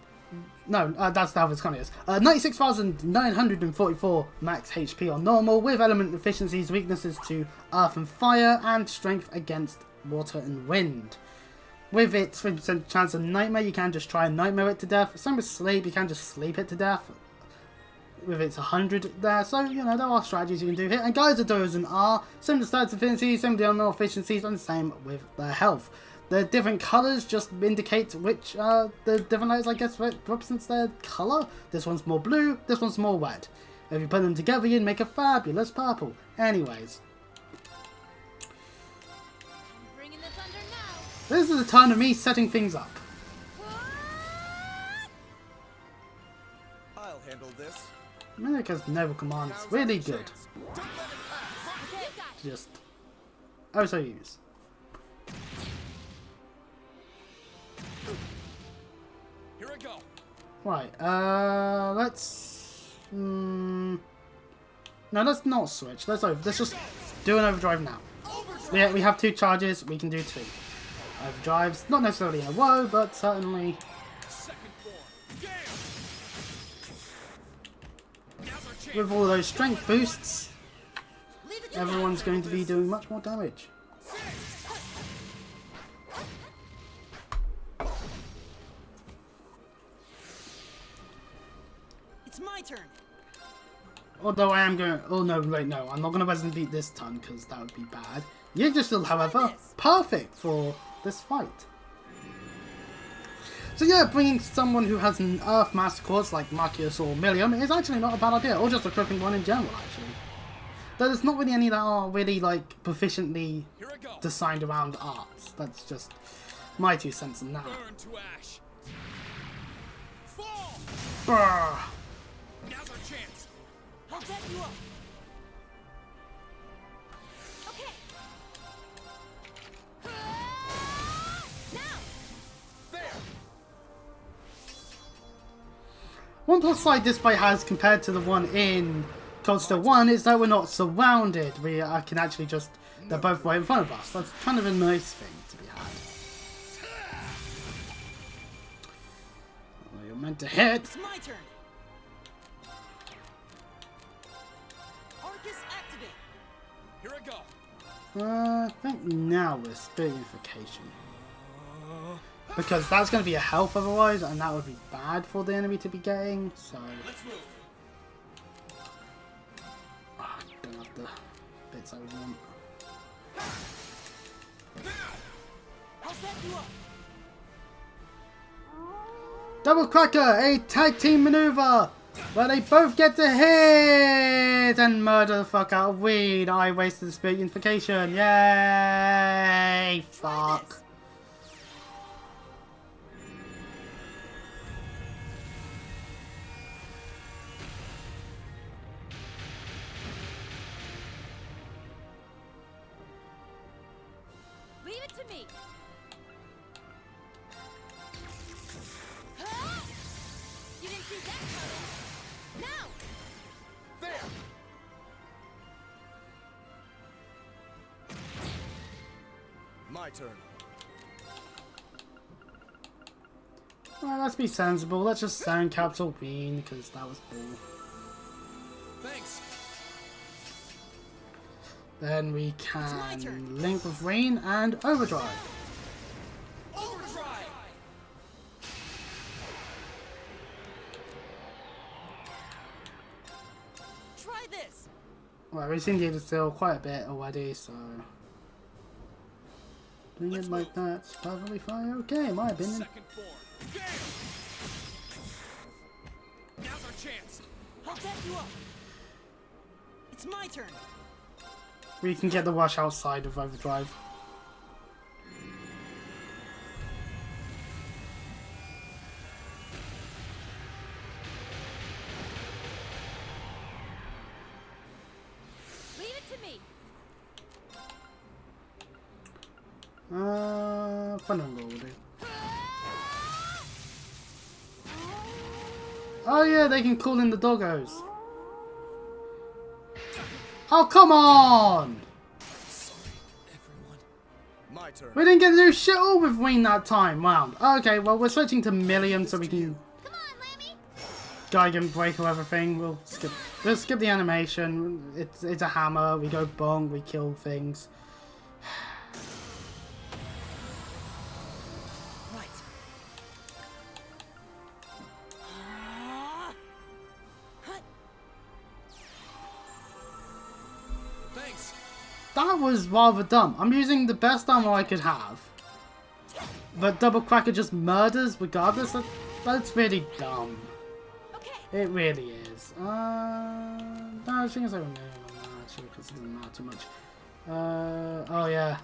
No, that's how it's kind of is. 96,944 max HP on normal, with element efficiencies, weaknesses to earth and fire, and strength against water and wind. With its 50% chance of nightmare, you can just try and nightmare it to death. Same with sleep, you can just sleep it to death. With its 100 there, so you know there are strategies you can do here. And Geyser Dozen are similar stats affinities, similar elemental efficiencies, and the same with their health. The different colours just indicate which the different lights, I guess, represents their colour. This one's more blue, this one's more red. If you put them together, you'd make a fabulous purple. Anyways, Bringing the thunder now. this is the turn of me setting things up. I'll handle this. America's Noble Command is really good. Okay, got it. Just also use. Here I go. Right, let's... no, let's not switch. Let's just do an overdrive now. Yeah, we have 2 charges, we can do 2. Overdrives, not necessarily in a row, but certainly... Second form. Gale. Now's our chance. With all of those strength boosts, everyone's going to be doing much more damage. It's my turn. Although I am going... Oh no, wait, no. I'm not going to Resident beat this turn because that would be bad. You're still, however, perfect for this fight. So yeah, bringing someone who has an Earth Master Quartz like Marcus or Millium is actually not a bad idea. Or just equipping one in general, actually. Though there's not really any that are really, like, proficiently Here I go. designed around arts. That's just my 2 cents in that. Burn to ash. Fall. Brr. Now's our chance. I'll back you up. Okay. Now. There! One plus side this fight has compared to the one in Cold Steel 1 is that we're not surrounded. I can actually just, they're both right in front of us. That's kind of a nice thing to be had. Oh, you're meant to hit. It's my turn. Arcus activate. Here I go. I think now we're Spirification. Because that's going to be a health otherwise, and that would be bad for the enemy to be getting, so... Let's move. I don't have the bits I would want. I'll back you up. Double Cracker, a tag team maneuver! Where they both get to hit and murder the fuck out of Weed. I wasted the Spirit Unification. Yay! Fuck. Leave it to me. You didn't see that coming. Now. There! My turn. Well, let's be sensible. Let's just sound Capital Bean, because that was cool. Thanks. Then we can link with Rain and Overdrive. Overdrive. Try this. Well, we've seen the still quite a bit already, so... Doing it like that's perfectly fine. Okay, in my opinion. Second form. Damn! Now's our chance. I'll back you up. It's my turn. We can get the rush outside of Overdrive. Leave it to me. Thunder and Roll will do. Oh yeah, they can call in the doggos. Oh, come on! My turn. We didn't get to do shit all with Wayne that time round. Okay, well, we're switching to Million so we can Come on, Lammy. Geigen break or everything. We'll skip the animation. It's a hammer. We go bonk. We kill things. Right. Thanks. That was rather dumb. I'm using the best armor I could have. But Double Cracker just murders regardless. That's really dumb. Okay. It really is. No, I think it's over actually because it doesn't matter too much. Oh yeah.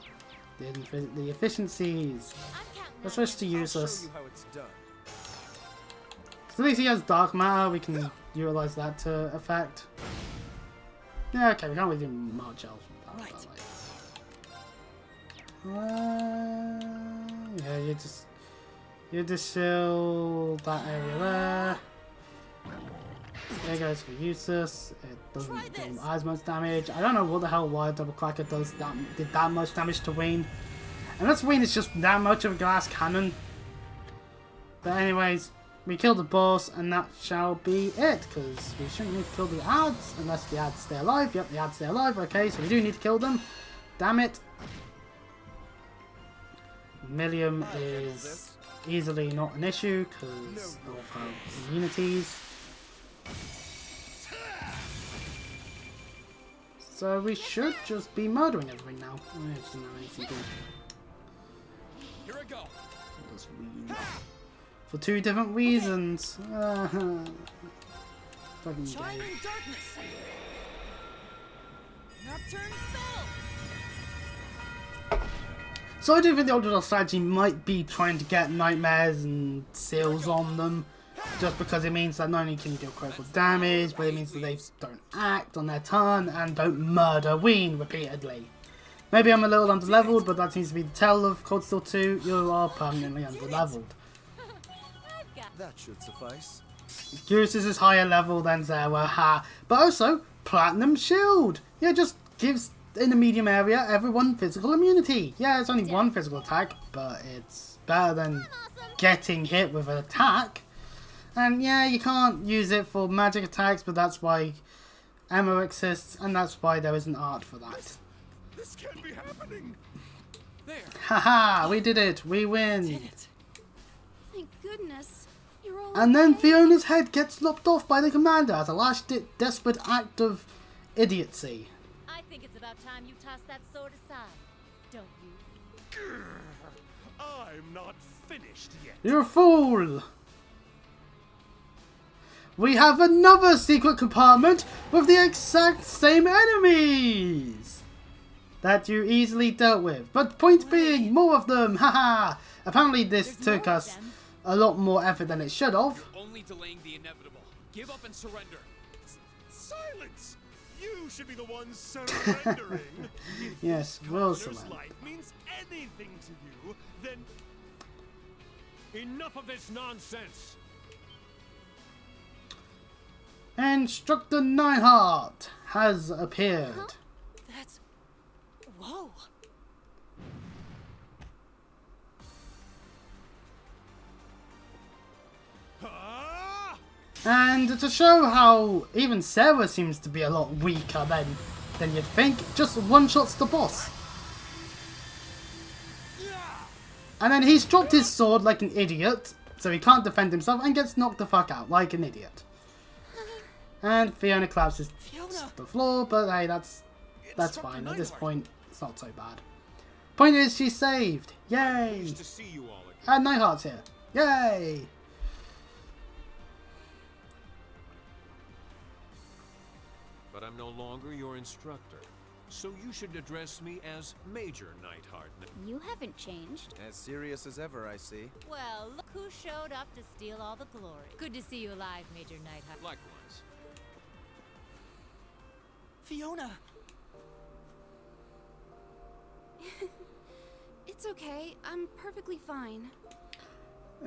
The efficiencies. I'm counting. Let's switch to I'll show useless. you how it's done. So at least he has Dark Matter. We can utilize that to effect. Yeah, okay. We can't really do much else. Right. Yeah, you just shield that area there. There goes for useless. It doesn't do as much damage. I don't know what the hell why Double Cracker did that much damage to Wayne. Unless Wayne is just that much of a glass cannon. But anyways, we killed the boss and that shall be it. Because we shouldn't need to kill the ads unless the ads stay alive. Yep, the ads stay alive. Okay, so we do need to kill them. Damn it. Millium is easily not an issue because of her immunities. So we should just be murdering everything now. Oh, it's not anything good. Here I go. Just weed. For two different reasons. Fucking Shine gay. in darkness. Nocturne fell. So I do think the Ultra strategy might be trying to get nightmares and seals on them. just because it means that not only can you deal critical damage, but it means that they don't act on their turn and don't murder Ween repeatedly. Maybe I'm a little underleveled, but that seems to be the tell of Cold Steel 2. You are permanently underleveled. That should suffice. Goose is higher level than Zera, ha. But also, Platinum Shield. Yeah, just gives, in the medium area, everyone physical immunity. Yeah, it's only one physical attack, but it's better than getting hit with an attack. And yeah, you can't use it for magic attacks, but that's why ammo exists, and that's why there is an art for that. This can't be happening. There. Haha, we did it. We win. Did it. Thank goodness. You're all And then okay? Fiona's head gets lopped off by the commander as a last desperate act of idiocy. I think it's about time you toss that sword aside, don't you? I'm not finished yet. You're a fool! We have another secret compartment with the exact same enemies that you easily dealt with. But point being, more of them, haha! Apparently this took us a lot more effort than it should have. You're only delaying the inevitable. Give up and surrender. Silence! You should be the one surrendering. Yes, If we'll Connor's surrender. life means anything to you, then Enough of this nonsense. Instructor Neidhart has appeared. That's... Whoa. ah! And to show how even Sarah seems to be a lot weaker than you'd think, just one-shots the boss. And then he's dropped his sword like an idiot, so he can't defend himself and gets knocked the fuck out like an idiot. And Fiona collapses to the floor, but hey, that's fine. At this point, it's not so bad. Point is, she's saved. Yay! Pleased to see you all again. And Neidhart's here. Yay! But I'm no longer your instructor, so you should address me as Major Neidhart. You haven't changed. As serious as ever, I see. Well, look who showed up to steal all the glory. Good to see you alive, Major Neidhart. Likewise. Fiona! It's okay. I'm perfectly fine.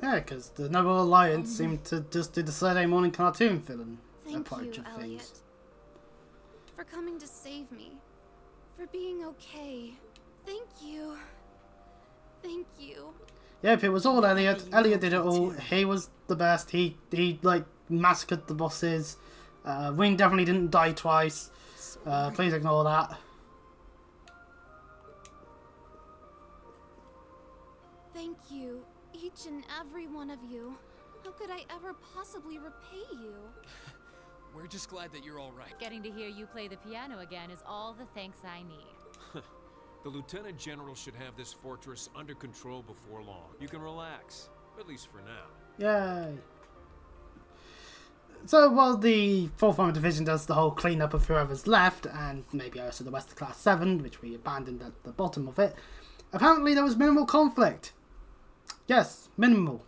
Yeah, because the Noble Alliance seemed to just do the Saturday morning cartoon villain Thank approach you, of Elliot. things. For coming to save me. For being okay. Thank you. Thank you. Yep, it was all Elliot. Elliot did it all. He was the best. He like massacred the bosses. Wing definitely didn't die twice. Please ignore that. Thank you, each and every one of you. How could I ever possibly repay you? We're just glad that you're all right. Getting to hear you play the piano again is all the thanks I need. The Lieutenant General should have this fortress under control before long. You can relax, at least for now. Yay. So while the 4th Armored Division does the whole cleanup of whoever's left, and maybe also the rest of Class 7, which we abandoned at the bottom of it, apparently there was minimal conflict. Yes, minimal.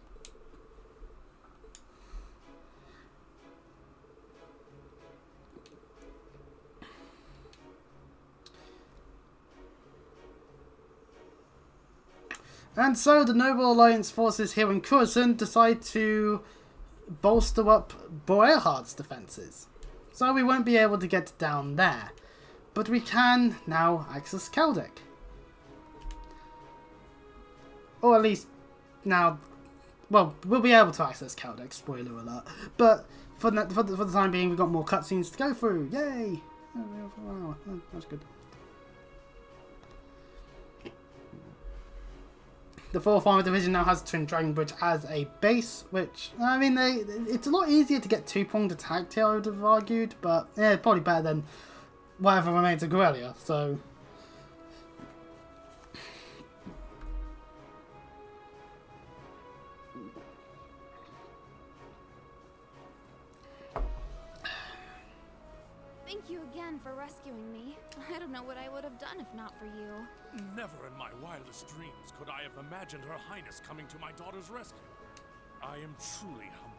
And so the Noble Alliance forces here in Coruscant decide to bolster up Boerhard's defences. So we won't be able to get down there. But we can now access Celdic. Or at least now, well, we'll be able to access Celdic, spoiler alert. But for the time being, we've got more cutscenes to go through. Yay! Oh, that's good. The 4th Armored Division now has Twin Dragon Bridge as a base, which, I mean, it's a lot easier to get two-pronged attack here, I would have argued, but yeah, probably better than whatever remains of Guerrilla, so... Thank you again for rescuing me. I don't know what I would have done if not for you. Never in my wildest dreams could I have imagined Her Highness coming to my daughter's rescue. I am truly humbled.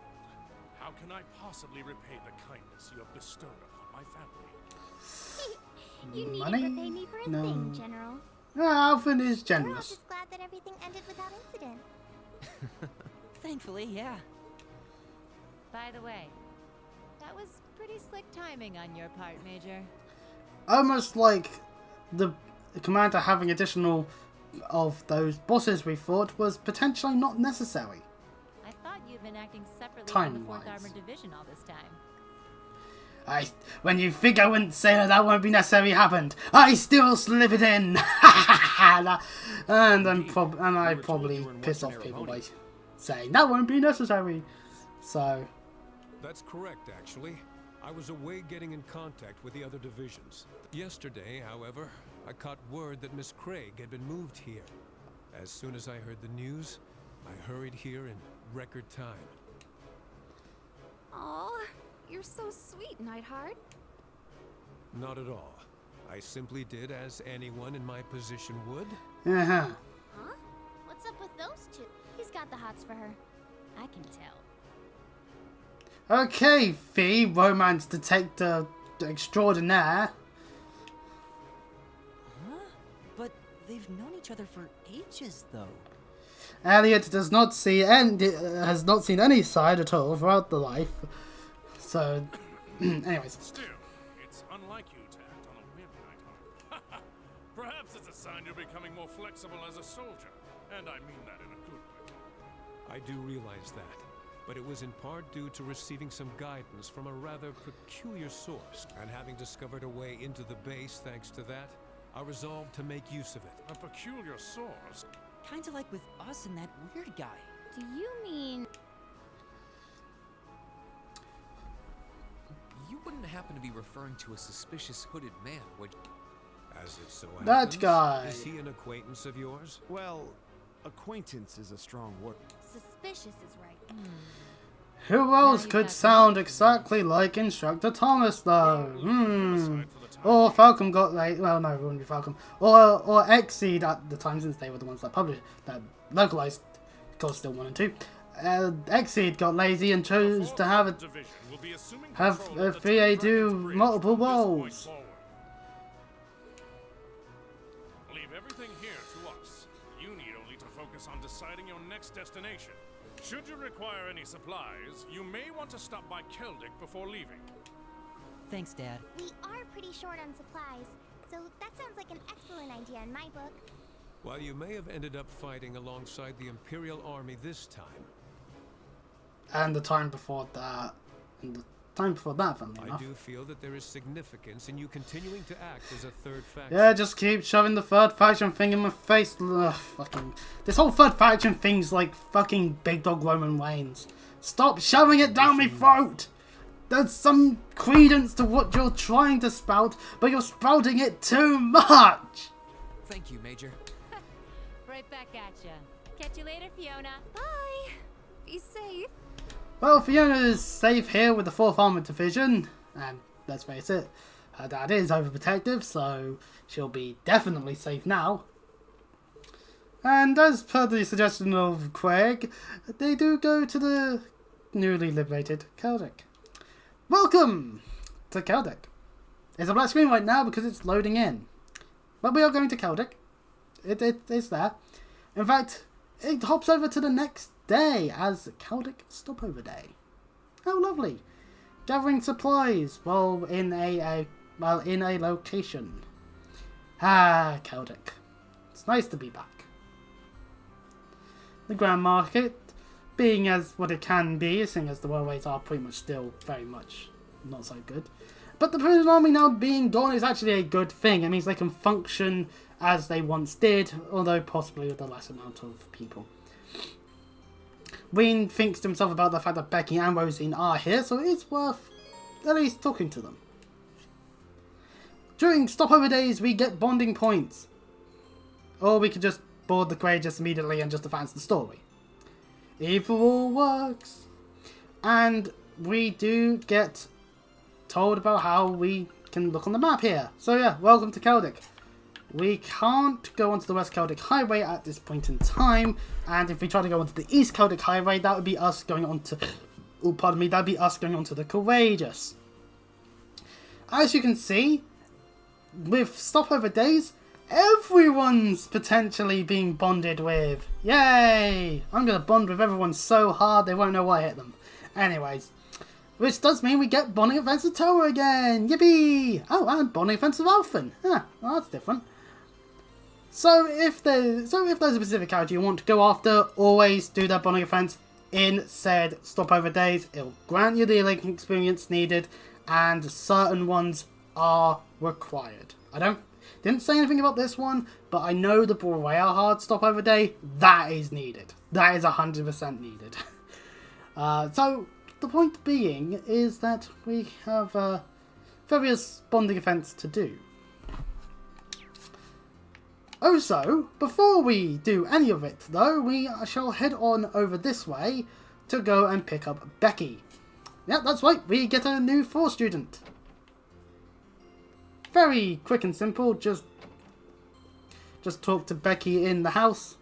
How can I possibly repay the kindness you have bestowed upon my family? You needn't Money? repay me for a No. thing, General. Alvin is We're all generous. just glad that everything ended without incident. Thankfully, yeah. By the way, that was pretty slick timing on your part, Major. Almost like the commander having additional of those bosses we thought was potentially not necessary. I thought you'd been acting separately from the 4th Time-wise. Armored Division all this time. When you think I wouldn't say that won't be necessary happened, I still slip it in. And I probably piss off people by saying that won't be necessary. So That's correct, actually. I was away getting in contact with the other divisions. Yesterday, however, I caught word that Miss Craig had been moved here. As soon as I heard the news, I hurried here in record time. Aw, you're so sweet, Nightheart. Not at all. I simply did as anyone in my position would. uh-huh. Huh? What's up with those two? He's got the hots for her. I can tell. Okay, Fee, romance detector extraordinaire. Huh? But they've known each other for ages, though. Elliot has not seen any side at all throughout the life. So, anyways. Still, it's unlike you to act on a whim, Nightheart. Perhaps it's a sign you're becoming more flexible as a soldier, and I mean that in a good way. I do realize that, but it was in part due to receiving some guidance from a rather peculiar source. And having discovered a way into the base thanks to that, I resolved to make use of it. A peculiar source? Kinda like with us and that weird guy. Do you mean... You wouldn't happen to be referring to a suspicious hooded man, would you? As it so That happens, guy. Is he an acquaintance of yours? Well, acquaintance is a strong word. Suspicious is right. Who else you could got sound me. exactly like Instructor Thomas, though? Aside for the time Or Falcom got late. Well, no, it wouldn't be Falcom. Or Exceed at the time, since they were the ones that published, that localized, of course, still 1 and 2. Exceed got lazy and chose to have VA do multiple roles. Leave everything here to us. You need only to focus on deciding your next destination. Should you require any supplies, you may want to stop by Celdic before leaving. Thanks, Dad. We are pretty short on supplies, so that sounds like an excellent idea in my book. While you may have ended up fighting alongside the Imperial Army this time, And the time before that. And the time before that, funnily I enough. do feel that there is significance in you continuing to act as a third faction. Yeah, just keep shoving the third faction thing in my face. Ugh, fucking. This whole third faction thing's like fucking Big Dog Roman Reigns. Stop shoving it down my throat! There's some credence to what you're trying to spout, but you're spouting it too much! Thank you, Major. Right back at ya. Catch you later, Fiona. Bye. Be safe. Well, Fiona is safe here with the 4th Armored Division, and let's face it, her dad is overprotective, so she'll be definitely safe now. And as per the suggestion of Craig, they do go to the newly liberated Celdic. Welcome to Celdic. It's a black screen right now because it's loading in. But we are going to Celdic. It's there. In fact, it hops over to the next day as Celdic Stopover Day. How lovely. Gathering supplies while in a location. Ah, Celdic. It's nice to be back. The Grand Market, being as what it can be, seeing as the railways are pretty much still very much not so good. But the British Army now being gone is actually a good thing. It means they can function as they once did, although possibly with a less amount of people. Wayne thinks to himself about the fact that Becky and Rosine are here, so it's worth at least talking to them. During stopover days, we get bonding points. Or we could just board the Courageous immediately and just advance the story. Either all works. And we do get told about how we can look on the map here. So yeah, welcome to Celdic. We can't go onto the West Celdic Highway at this point in time, and if we try to go onto the East Celdic Highway, that would be us going onto oh, pardon me, that'd be us going on to the Courageous. As you can see, with stopover days, everyone's potentially being bonded with. Yay! I'm going to bond with everyone so hard they won't know why I hit them. Anyways, which does mean we get bonding events with Toa again. Yippee! Oh, and bonding events with Alphen. Well, that's different. So if there's a specific character you want to go after, always do that bonding event in said stopover days. It'll grant you the linking experience needed, and certain ones are required. Didn't say anything about this one, but I know the Boreal Hard stopover day, that is needed. That is 100% needed. So the point being is that we have various bonding events to do. Also, before we do any of it though, we shall head on over this way to go and pick up Becky. Yep, that's right, we get a new 4 student. Very quick and simple, just talk to Becky in the house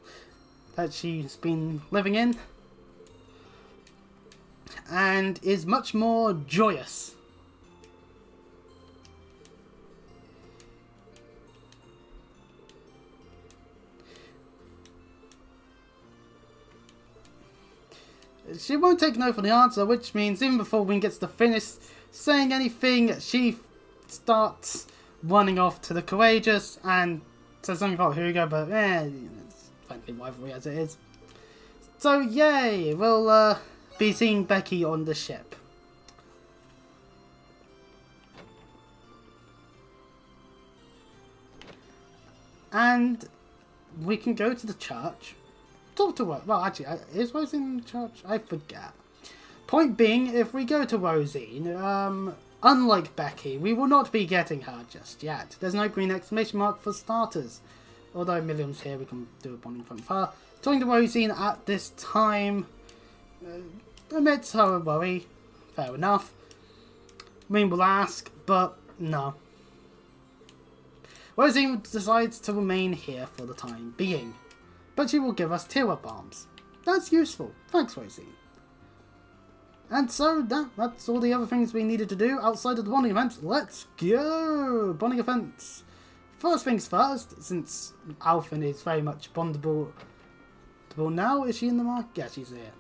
that she's been living in. And is much more joyous. She won't take no for the answer, which means even before Wing gets to finish saying anything, she starts running off to the Courageous and says something about Hugo, but it's friendly rivalry as it is. So yay, we'll be seeing Becky on the ship. And we can go to the church. Talk to her. Well, actually, is Rosine in church? I forget. Point being, if we go to Rosine, unlike Becky, we will not be getting her just yet. There's no green exclamation mark for starters. Although Milliam's here, we can do a bonding front with her. Talking to Rosine at this time amidst her worry. Fair enough. I mean, we'll ask, but no. Rosine decides to remain here for the time being. But she will give us tear-up bombs. That's useful. Thanks, Rosine. And so, that's all the other things we needed to do outside of the bonding events. Let's go! Bonding events. First things first, since Alphen is very much bondable now. Is she in the mark? Yeah, she's here.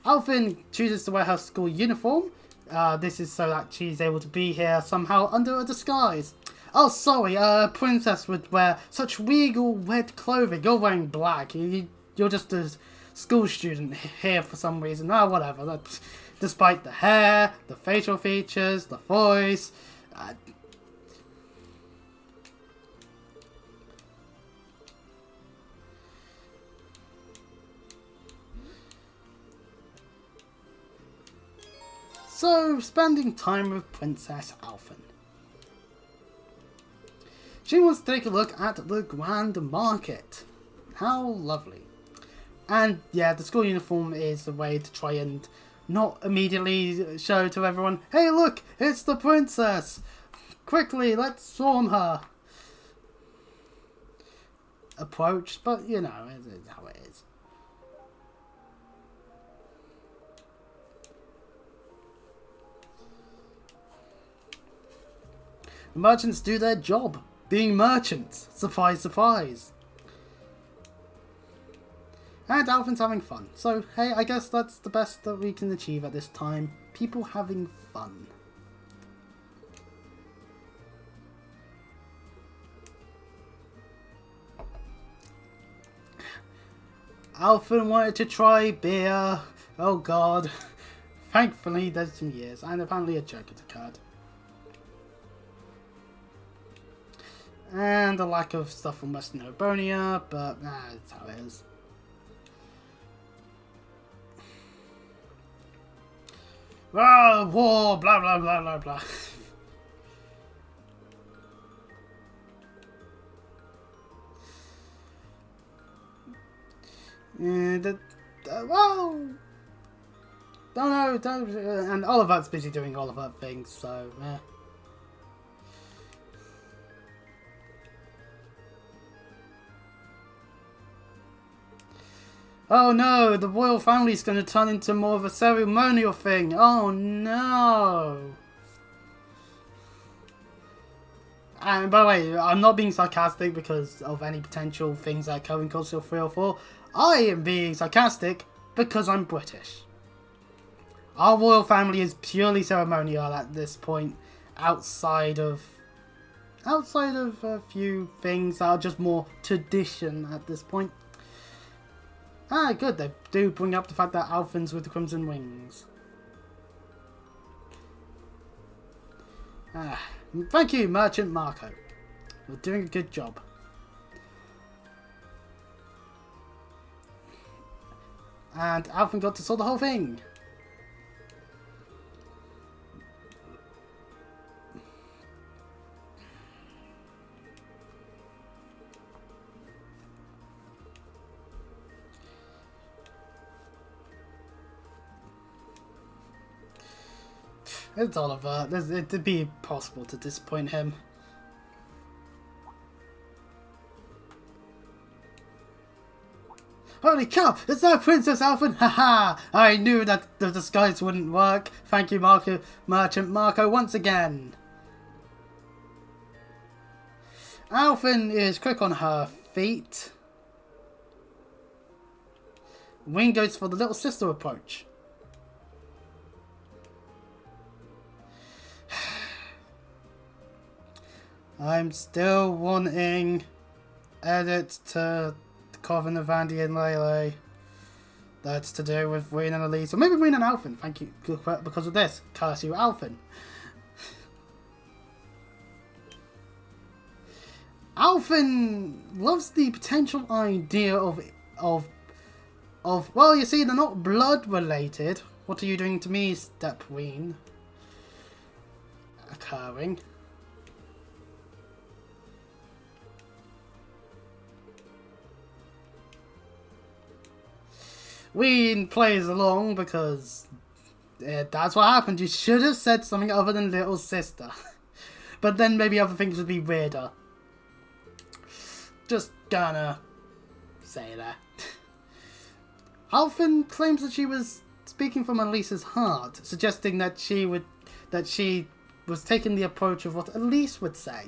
Alphen chooses to wear her school uniform. This is so that she's able to be here somehow under a disguise. Oh, sorry, a princess would wear such regal red clothing. You're wearing black. You're just a school student here for some reason. Oh, whatever. Despite the hair, the facial features, the voice. So, spending time with Princess Alphen. She wants to take a look at the Grand Market. How lovely. And yeah, the school uniform is a way to try and not immediately show to everyone, hey look, it's the princess! Quickly, let's swarm her! Approach, but you know, it's how it is. The merchants do their job. Being merchants. Surprise, surprise. And Alphen's having fun. So, hey, I guess that's the best that we can achieve at this time. People having fun. Alphen wanted to try beer. Oh god. Thankfully, there's some years. And apparently a joke had occurred. And a lack of stuff from Western Obonia, but that's how it is. Ah, war, blah blah blah blah blah. And well, don't, and Oliver's busy doing Oliver things, so Oh no, the royal family's going to turn into more of a ceremonial thing. Oh no. And by the way, I'm not being sarcastic because of any potential things that occur in Culture 3 or 4. I am being sarcastic because I'm British. Our royal family is purely ceremonial at this point, outside of a few things that are just more tradition at this point. Ah, good, they do bring up the fact that Alphen's with the Crimson Wings. Ah, thank you, Merchant Marco. You're doing a good job. And Alphen got to sort the whole thing. It's Oliver. It'd be impossible to disappoint him. Holy cow! It's that Princess Alphen! Haha! I knew that the disguise wouldn't work. Thank you, Merchant Marco, once again. Alphen is quick on her feet. Wing goes for the little sister approach. I'm still wanting edit to Coven of Andy and Lele. That's to do with Ween and Elise. Or maybe Ween and Alphen. Thank you because of this. Curse you, Alphen. Alphen loves the potential idea of well, you see, they're not blood related. What are you doing to me, Step Ween? Occurring. Ween plays along because that's what happened. You should have said something other than little sister. But then maybe other things would be weirder. Just gonna say that. Alphen claims that she was speaking from Elise's heart, suggesting that she was taking the approach of what Elise would say.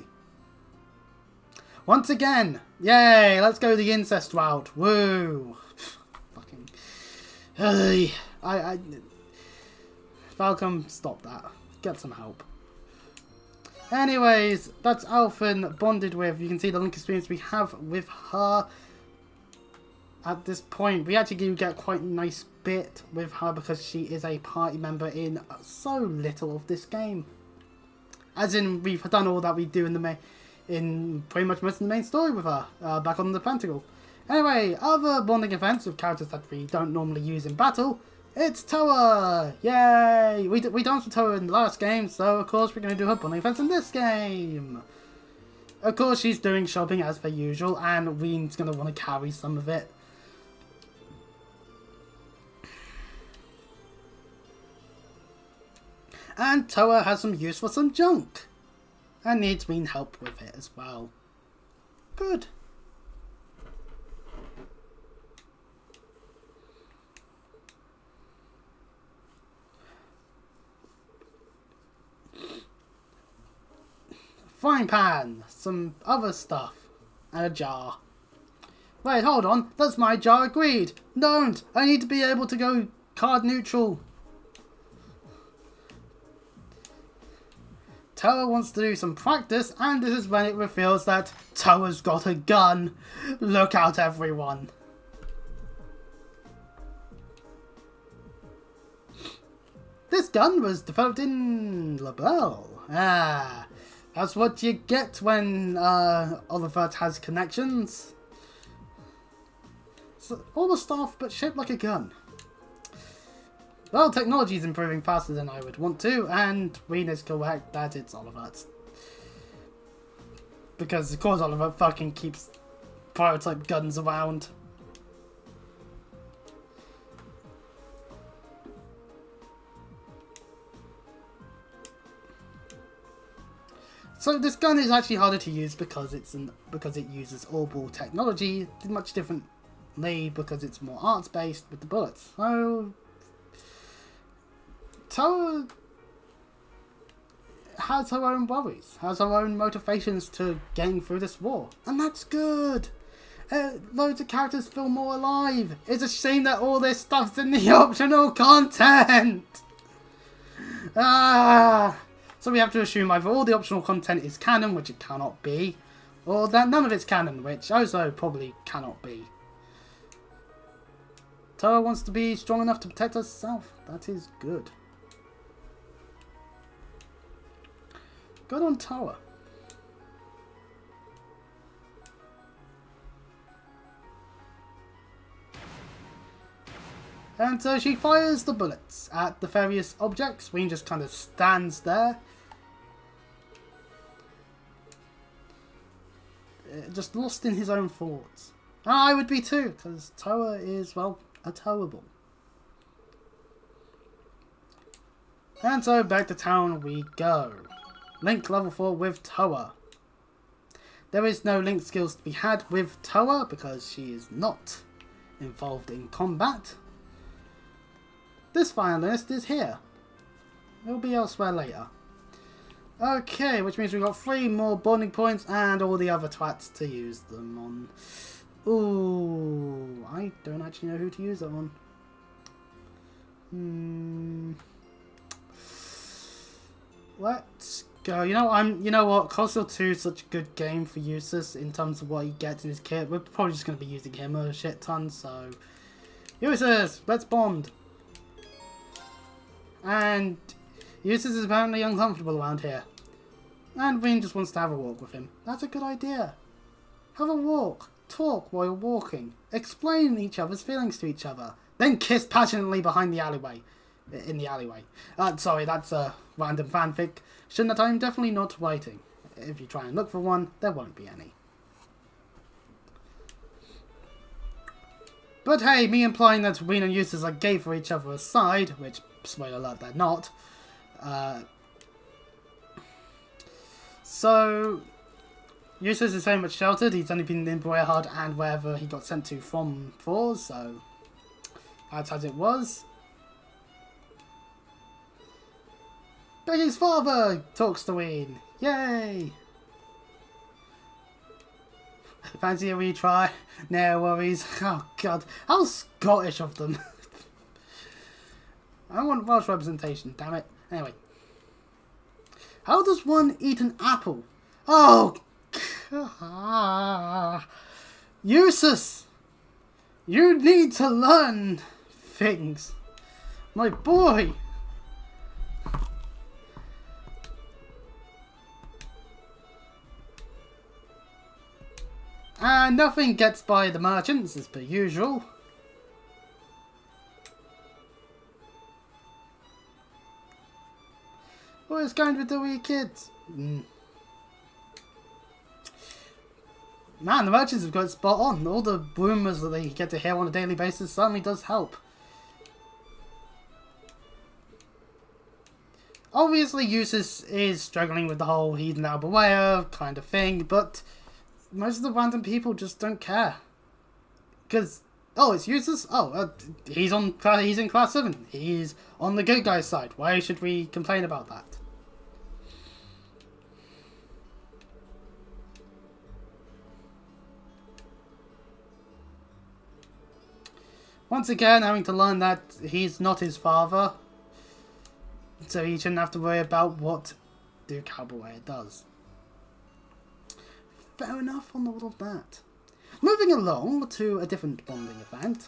Once again, yay! Let's go the incest route. Woo! Fucking. Falcon, stop that. Get some help. Anyways, that's Alphen bonded with. You can see the link experience we have with her. At this point, we actually do get quite a nice bit with her because she is a party member in so little of this game. As in, we've done all that we do in pretty much most of the main story with her, back on the Pentacle. Anyway, other bonding events with characters that we don't normally use in battle. It's Toa! Yay! We danced with Toa in the last game, so of course we're going to do her bonding events in this game. Of course, she's doing shopping as per usual, and Ween's going to want to carry some of it. And Toa has some use for some junk. And needs Ween help with it as well. Good. Frying pan. Some other stuff. And a jar. Wait, hold on. That's my jar. Agreed. Don't. I need to be able to go card neutral. Toa wants to do some practice, and this is when it reveals that Toa's got a gun. Look out, everyone. This gun was developed in LaBelle. Ah, that's what you get when Oliver has connections. So, all the stuff, but shaped like a gun. Well, technology is improving faster than I would want to, and Ween is correct that it's Oliver. Because, of course, Oliver fucking keeps prototype guns around. So this gun is actually harder to use because it uses orbital technology, much different differently because it's more arts based with the bullets. So Toa has her own worries, has her own motivations to getting through this war, and that's good. Loads of characters feel more alive. It's a shame that all this stuff's in the optional content. So we have to assume either all the optional content is canon, which it cannot be, or that none of it's canon, which also probably cannot be. Toa wants to be strong enough to protect herself. That is good. Good on Toa. And so she fires the bullets at the various objects. Ween just kind of stands there. Just lost in his own thoughts. And I would be too, because Toa is, well, a towable. And so back to town we go. Link level 4 with Toa. There is no Link skills to be had with Toa because she is not involved in combat. This violinist is here. He'll be elsewhere later. Okay, which means we've got 3 more bonding points and all the other twats to use them on. Ooh, I don't actually know who to use them on. Let's go. You know what? Colossal 2 is such a good game for Eustace in terms of what he gets in his kit. We're probably just going to be using him a shit ton, so Eustace, let's bond. And Eustace is apparently uncomfortable around here. And Ween just wants to have a walk with him. That's a good idea. Have a walk. Talk while you're walking. Explain each other's feelings to each other. Then kiss passionately behind the alleyway. In the alleyway. Sorry, that's a random fanfic. That I'm definitely not writing. If you try and look for one, there won't be any. But hey, me implying that Ween and Eustace are gay for each other aside, which, spoiler alert, they're not. So Eustace is very much sheltered. He's only been in Boyerhard and wherever he got sent to from before, so that's as it was. Becky's father talks to Ween. Yay! Fancy a retry? No worries. Oh god, how Scottish of them. I want Welsh representation, damn it. Anyway. How does one eat an apple? Oh! Eustace! You need to learn things. My boy! And nothing gets by the merchants as per usual. What is going with the wee kids? Man, the merchants have got it spot on. All the rumours that they get to hear on a daily basis certainly does help. Obviously, Eustace is struggling with the whole he's now beware kind of thing, but most of the random people just don't care. Because, oh, it's Eustace? Oh, he's in class 7. He's on the good guy's side. Why should we complain about that? Once again, having to learn that he's not his father. So he shouldn't have to worry about what Duke Halberware does. Fair enough on all of that. Moving along to a different bonding event.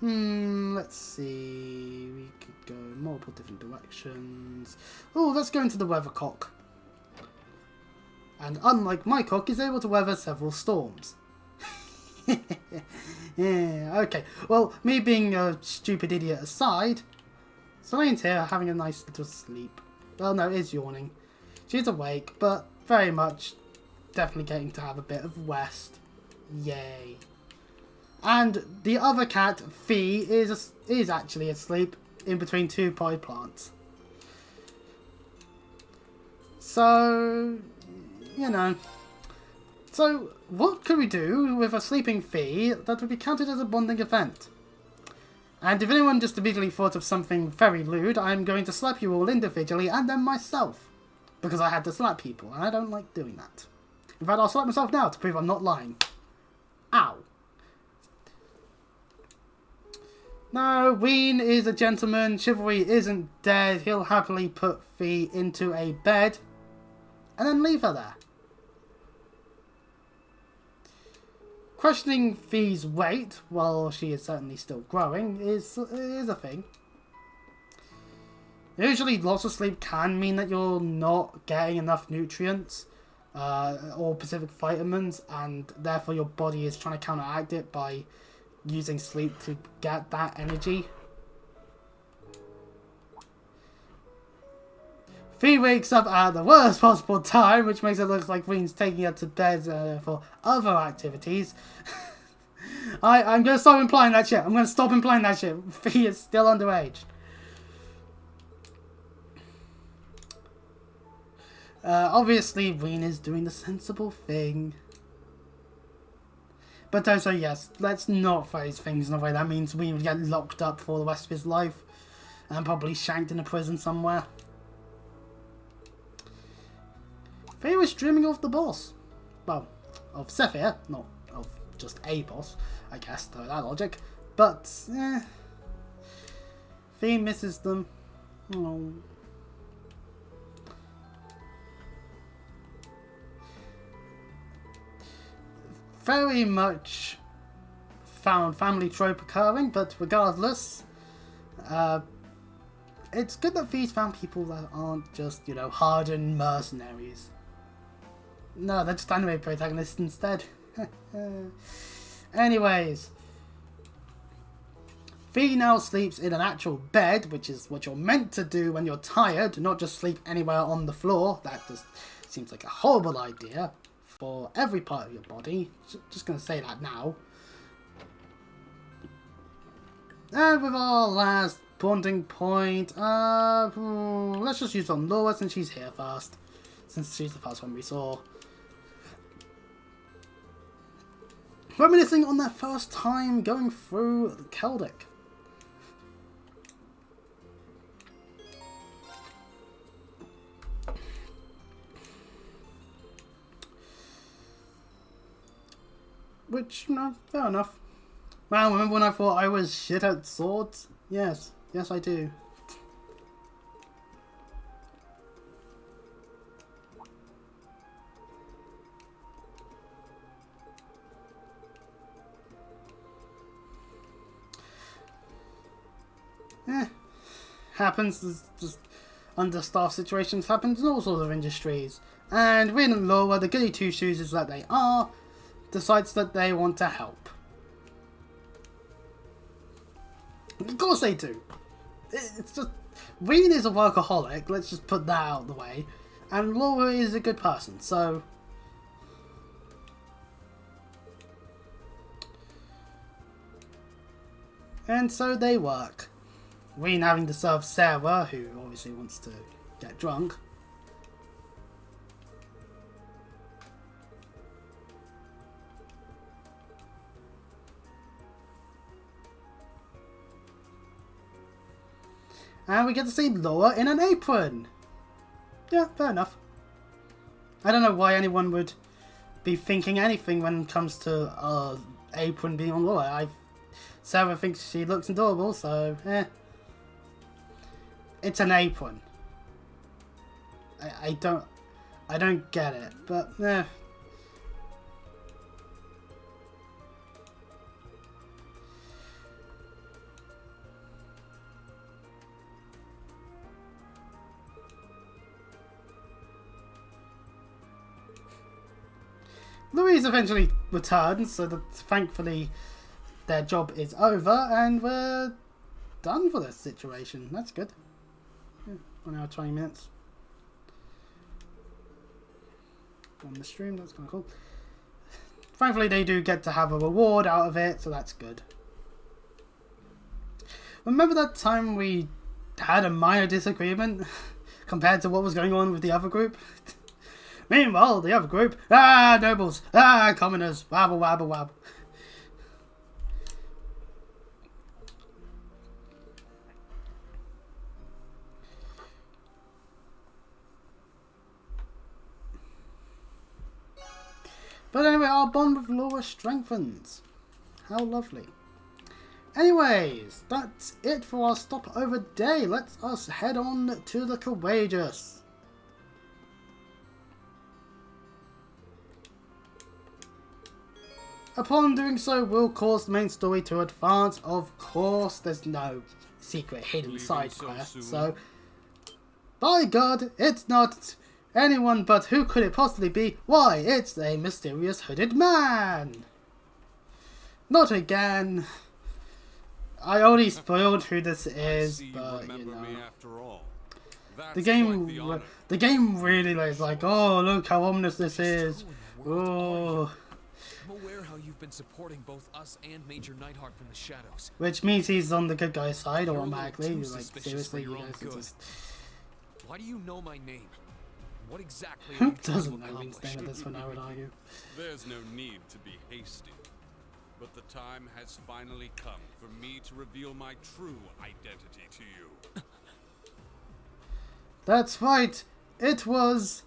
Let's see. We could go multiple different directions. Oh, let's go into the weathercock. And unlike my cock, is able to weather several storms. Yeah, okay. Well, me being a stupid idiot aside, Selene's here having a nice little sleep. Well, no, is yawning. She's awake, but very much definitely getting to have a bit of rest. Yay. And the other cat, Fee, is actually asleep in between 2 potted plants. So, you know, So, what could we do with a sleeping fee that would be counted as a bonding event? And if anyone just immediately thought of something very lewd, I'm going to slap you all individually and then myself. Because I had to slap people, and I don't like doing that. In fact, I'll slap myself now to prove I'm not lying. Ow. No, Ween is a gentleman. Chivalry isn't dead. He'll happily put Fee into a bed and then leave her there. Questioning Fee's weight, while she is certainly still growing, is a thing. Usually lots of sleep can mean that you're not getting enough nutrients or specific vitamins, and therefore your body is trying to counteract it by using sleep to get that energy. Fee wakes up at the worst possible time, which makes it look like Ween's taking her to bed for other activities. I'm going to stop implying that shit. I'm going to stop implying that shit. Fee is still underage. Obviously, Ween is doing the sensible thing. But also, yes, let's not phrase things in a way that means Ween would get locked up for the rest of his life. And probably shanked in a prison somewhere. Fee was dreaming of the boss. Well, of Sephir, not of just a boss, I guess, through that logic. But, Fee misses them. Oh. Very much found family trope occurring, but regardless, it's good that Fee's found people that aren't just, you know, hardened mercenaries. No, they're just anime protagonists instead. Anyways, Fee now sleeps in an actual bed, which is what you're meant to do when you're tired, not just sleep anywhere on the floor. That just seems like a horrible idea for every part of your body. Just going to say that now. And with our last bonding point, let's just use on Laura since she's here first. Since she's the first one we saw. Reminiscing on their first time going through the Celdic. Which, no, fair enough. Wow, remember when I thought I was shit at swords? Yes, yes I do. Happens, just understaffed situations happens in all sorts of industries. And Rin and Laura, the goody two-shoes that they are, decides that they want to help. Of course they do. It's just, Rin is a workaholic, let's just put that out of the way. And Laura is a good person, so... And so they work. Rin having to serve Sarah, who obviously wants to get drunk. And we get to see Laura in an apron. Yeah, fair enough. I don't know why anyone would be thinking anything when it comes to apron being on Laura. Sarah thinks she looks adorable, so it's an apron. I don't get it, but Louise eventually returns, so that thankfully their job is over and we're done for this situation. That's good. 1 hour 20 minutes on the stream. That's kind of cool. Thankfully they do get to have a reward out of it, so that's good. Remember that time we had a minor disagreement compared to what was going on with the other group? Meanwhile, the other group, nobles, commoners, wabble, wabble, wabble. But anyway, our bond with Laura strengthens. How lovely. Anyways, that's it for our stopover day. Let us head on to the Courageous. Upon doing so, we'll cause the main story to advance. Of course, there's no secret hidden side quest, so... By God, it's not anyone but who could it possibly be? Why, it's a mysterious hooded man! Not again. I already spoiled who this is, but you know. The game really is like, oh, look how ominous this is. Oh. I'm aware how you've been supporting both us and Major Nightheart from the shadows. Which means he's on the good guy's side automatically. Like, seriously, you guys are just... Why do you know my name? What exactly Who doesn't know his name at this point, I would argue. There's no need to be hasty. But the time has finally come for me to reveal my true identity to you. That's right. It was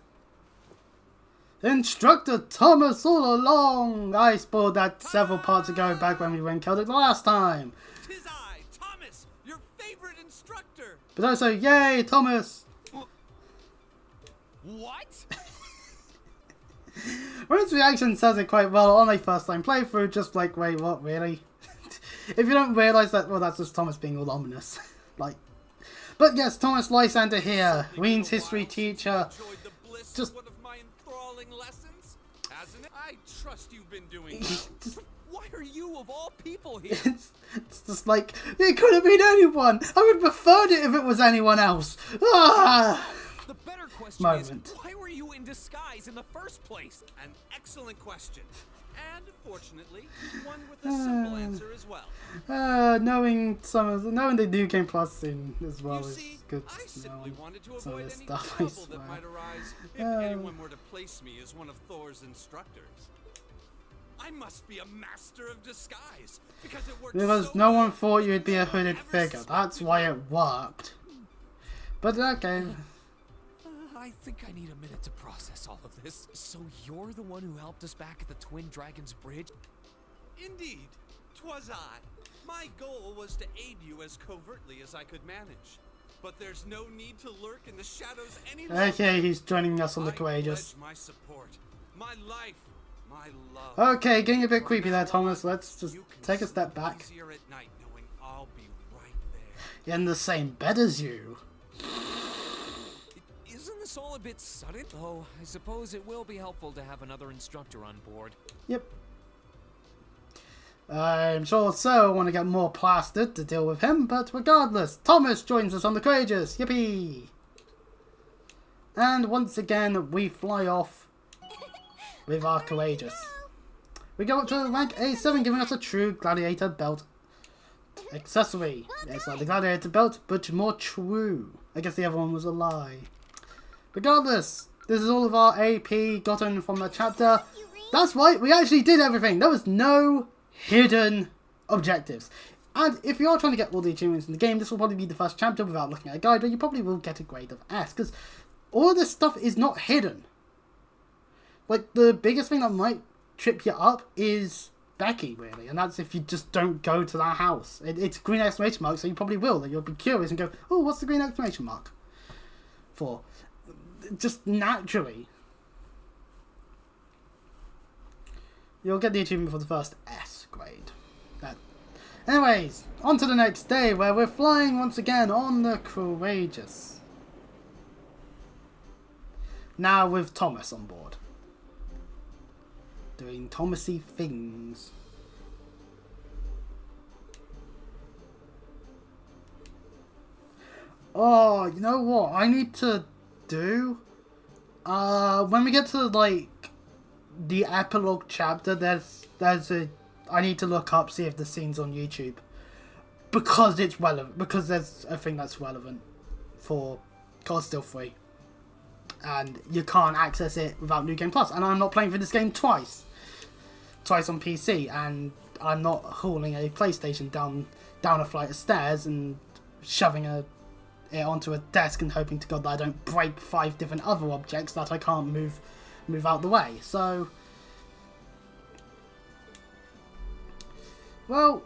Instructor Thomas all along. I spoiled that several parts ago, back when we went Celtic last time. 'Tis I, Thomas, your favorite instructor. But also, yay, Thomas. What? Ryan's reaction says it quite well on a first time playthrough, just like, wait, what, really? If you don't realise that, well, that's just Thomas being all ominous. Like, but yes, Thomas Lysander here, Ween's history teacher. Just... One of my enthralling lessons, hasn't it? I trust you've been doing. Why are you of all people here? It's just like, it could have been anyone. I would have preferred it if it was anyone else. Ah! The better question is, why were you in disguise in the first place? An excellent question. And fortunately, one with a simple answer as well. Knowing the new game plus scene as well is good. I simply wanted to some of avoid this any stuff, trouble that might arise if anyone were to place me as one of Thor's instructors. I must be a master of disguise because it worked. Because so no well. one thought you'd be a hooded figure. That's why it worked. But okay. I think I need a minute to process all of this. So you're the one who helped us back at the Twin Dragons Bridge? Indeed, 'twas I. My goal was to aid you as covertly as I could manage. But there's no need to lurk in the shadows any longer. Okay, he's joining us on the Courageous. My support, my life, my love. Okay, getting a bit creepy there, Thomas. Let's just take a step back. Easier at night knowing I'll be right there. In the same bed as you. Isn't this all a bit sudden? Oh, I suppose it will be helpful to have another instructor on board. Yep. I'm sure so want to get more plastered to deal with him, but regardless, Thomas joins us on the Courageous. Yippee! And once again, we fly off with our Courageous. We go up to rank A7, giving us a true gladiator belt accessory. It's like the gladiator belt, but more true. I guess the other one was a lie. Regardless, this is all of our AP gotten from the chapter. That's right, we actually did everything. There was no hidden objectives. And if you are trying to get all the achievements in the game, this will probably be the first chapter without looking at a guide, but you probably will get a grade of S, because all of this stuff is not hidden. Like, the biggest thing that might trip you up is Becky, really, and that's if you just don't go to that house. It's a green exclamation mark, so you probably will. You'll be curious and go, oh, what's the green exclamation mark for? Just naturally. You'll get the achievement for the first S grade. Anyways, on to the next day, where we're flying once again on the Courageous. Now with Thomas on board. Doing Thomasy things. Oh, you know what I need to do? When we get to, like, the epilogue chapter, I need to look up, see if the scene's on YouTube. Because it's relevant. Because there's a thing that's relevant for God Still Free. and you can't access it without New Game Plus. And I'm not playing for this game twice on PC, and I'm not hauling a PlayStation down a flight of stairs and shoving it onto a desk and hoping to God that I don't break 5 different other objects that I can't move out the way. So, well,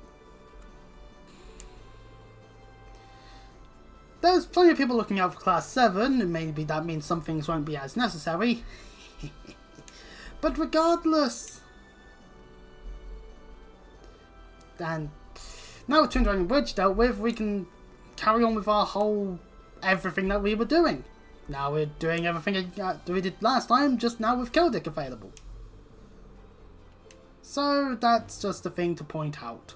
there's plenty of people looking out for Class 7, and maybe that means some things won't be as necessary. But regardless, and now with Twin Dragon Bridge dealt with, we can carry on with our whole everything that we were doing. Now we're doing everything that we did last time, just now with celdic available. So that's just a thing to point out.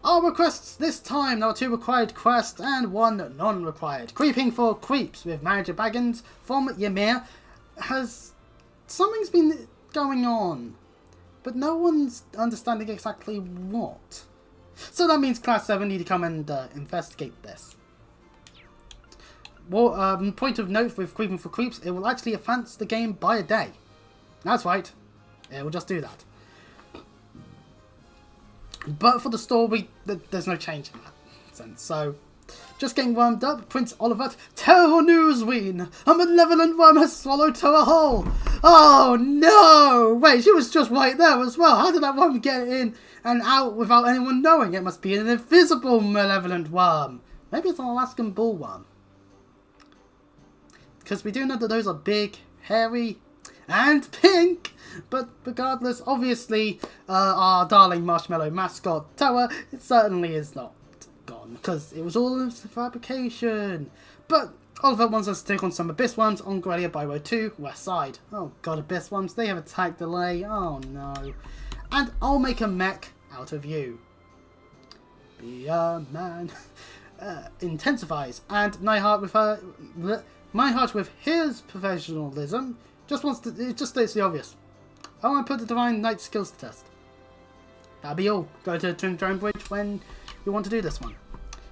Our requests this time, there are 2 required quests and 1 non-required. Creeping for Creeps with Manager Baggins from Ymir. Something's been going on, but no one's understanding exactly what. So that means Class 7 need to come and investigate this. Well, point of note with Creeping for Creeps, it will actually advance the game by a day. That's right, it will just do that. But for the story, there's no change in that sense. So, just getting warmed up, Prince Oliver, terrible news, Ween! A malevolent worm has swallowed Toa whole! Oh no! Wait, she was just right there as well. How did that worm get in and out without anyone knowing? It must be an invisible malevolent worm. Maybe it's an Alaskan bullworm. Because we do know that those are big, hairy, and pink. But regardless, obviously, our darling marshmallow mascot, Toa, it certainly is not gone, because it was all a fabrication. But Oliver wants us to take on some Abyss Worms on Grelia by Road 2, West Side. Oh god, Abyss Worms, they have attack delay, oh no. And I'll make a mech out of you. Be a man. Intensifies. And Nightheart with his professionalism, it just states the obvious. I want to put the Divine Knight skills to test. That'll be all. Go to Twin Dragon Bridge when you want to do this one.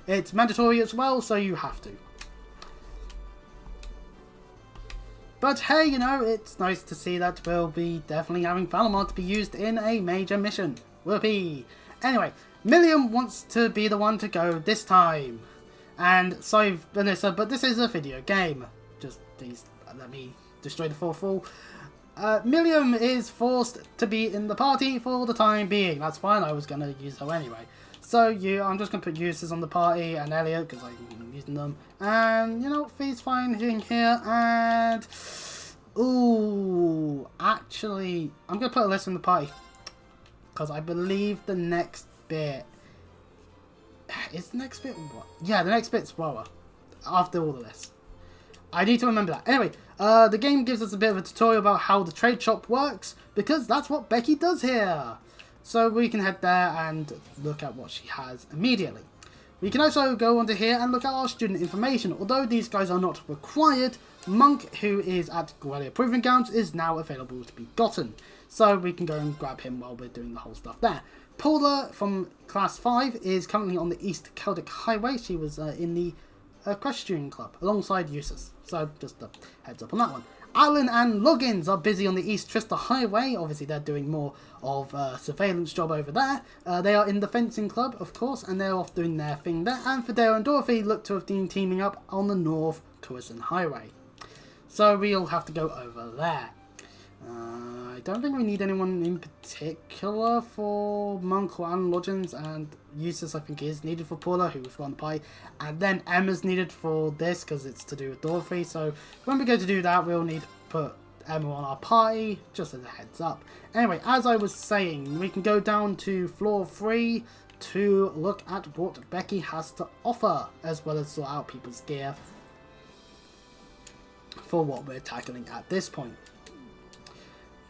It's mandatory as well, so you have to. But hey, you know, it's nice to see that we'll be definitely having Valamar to be used in a major mission. Whoopee! Anyway, Milliam wants to be the one to go this time. And sorry, Vanessa, but this is a video game. Just please let me destroy the fourth wall. Milliam is forced to be in the party for the time being. That's fine, I was going to use her anyway. So I'm just going to put Uses on the party and Elliot, because I'm using them. And, you know, Fee's fine in here. And, ooh, actually, I'm going to put a list in the party. Because I believe the next bit... Is the next bit what? Yeah, the next bit's Roa. After all of this. I need to remember that. Anyway, the game gives us a bit of a tutorial about how the trade shop works, because that's what Becky does here. So we can head there and look at what she has immediately. We can also go onto here and look at our student information. Although these guys are not required, Monk, who is at Grelia Proving Grounds, is now available to be gotten. So we can go and grab him while we're doing the whole stuff there. Paula from Class 5 is currently on the East Celdic Highway. She was in the Equestrian Club alongside Eustace. So just a heads up on that one. Alan and Loggins are busy on the East Trista Highway. Obviously they're doing more of a surveillance job over there. They are in the Fencing Club, of course, and they're off doing their thing there. And Fidel and Dorothy look to have been teaming up on the North Curison Highway. So we'll have to go over there. I don't think we need anyone in particular for Monk or Alan Loggins, and Eustace I think is needed for Paula, who we've got on the pie, and then Emma's needed for this because it's to do with Dorothy. So when we go to do that, we'll need to put Emma on our party, just as a heads up. Anyway, as I was saying, we can go down to floor 3 to look at what Becky has to offer, as well as sort out people's gear for what we're tackling at this point.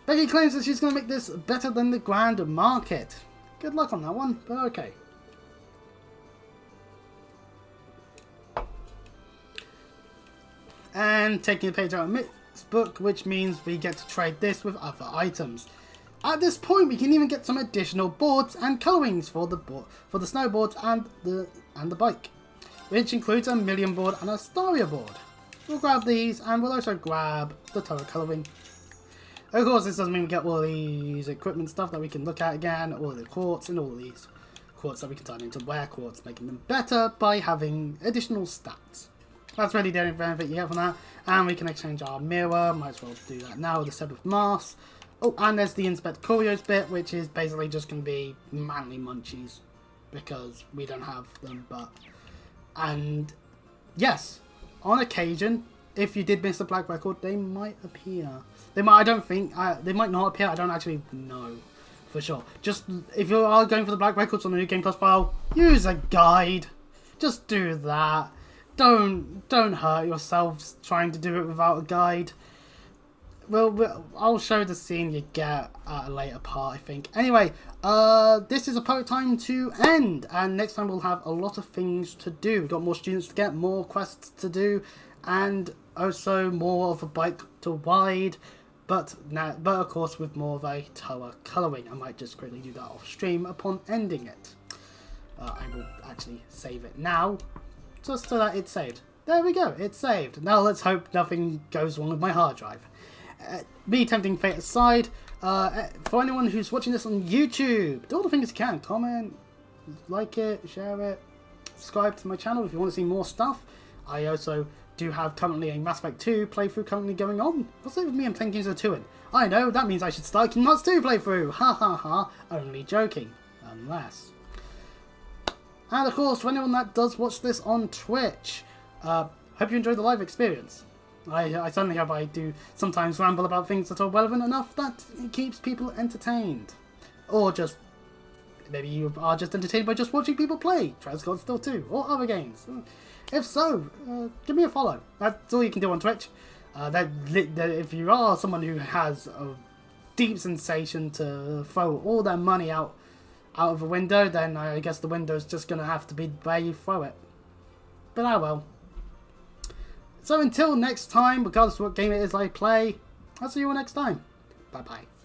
Becky claims that she's going to make this better than the Grand Market. Good luck on that one, but okay. And taking a page out of Mick's book, which means we get to trade this with other items. At this point, we can even get some additional boards and colorings for the snowboards and the bike, which includes a Milliam board and a Staria board. we'll grab these, and we'll also grab the tower colouring. Of course, this doesn't mean we get all these equipment stuff that we can look at again, all the quartz and all these quartz that we can turn into wear quartz, making them better by having additional stats. That's really the only benefit you get from that. And we can exchange our mirror, might as well do that now with the set of masks. Oh, and there's the Inspect Curios bit, which is basically just going to be manly munchies, because we don't have them, but... And, yes, on occasion, if you did miss a black record, they might appear. They might, I don't think, they might not appear, I don't actually know for sure. Just, if you are going for the black records on the New Game Plus file, use a guide. Just do that. Don't hurt yourselves trying to do it without a guide. Well, I'll show the scene you get at a later part, I think. Anyway, this is a perfect time to end, and next time we'll have a lot of things to do. We've got more students to get, more quests to do, and also more of a bike to ride, but of course with more of a tower colouring. I might just quickly do that off stream upon ending it. I will actually save it now, just so that it's saved. There we go, it's saved. Now let's hope nothing goes wrong with my hard drive. Me tempting fate aside, for anyone who's watching this on YouTube, do all the things you can. Comment, like it, share it, subscribe to my channel if you want to see more stuff. I also do have currently a Mass Effect 2 playthrough currently going on. What's it with me and playing games of 2 in? I know, that means I should start Kingdom Hearts 2 playthrough! Ha ha ha, only joking. Unless. And of course, for anyone that does watch this on Twitch, hope you enjoyed the live experience. I certainly hope I do sometimes ramble about things that are relevant enough that it keeps people entertained. Or just, maybe you are just entertained by just watching people play Transcon Still 2 or other games. If so, give me a follow. That's all you can do on Twitch. If you are someone who has a deep sensation to throw all their money out of a window, then I guess the window's just going to have to be where you throw it. But I will. So until next time, regardless of what game it is I play, I'll see you all next time. Bye bye.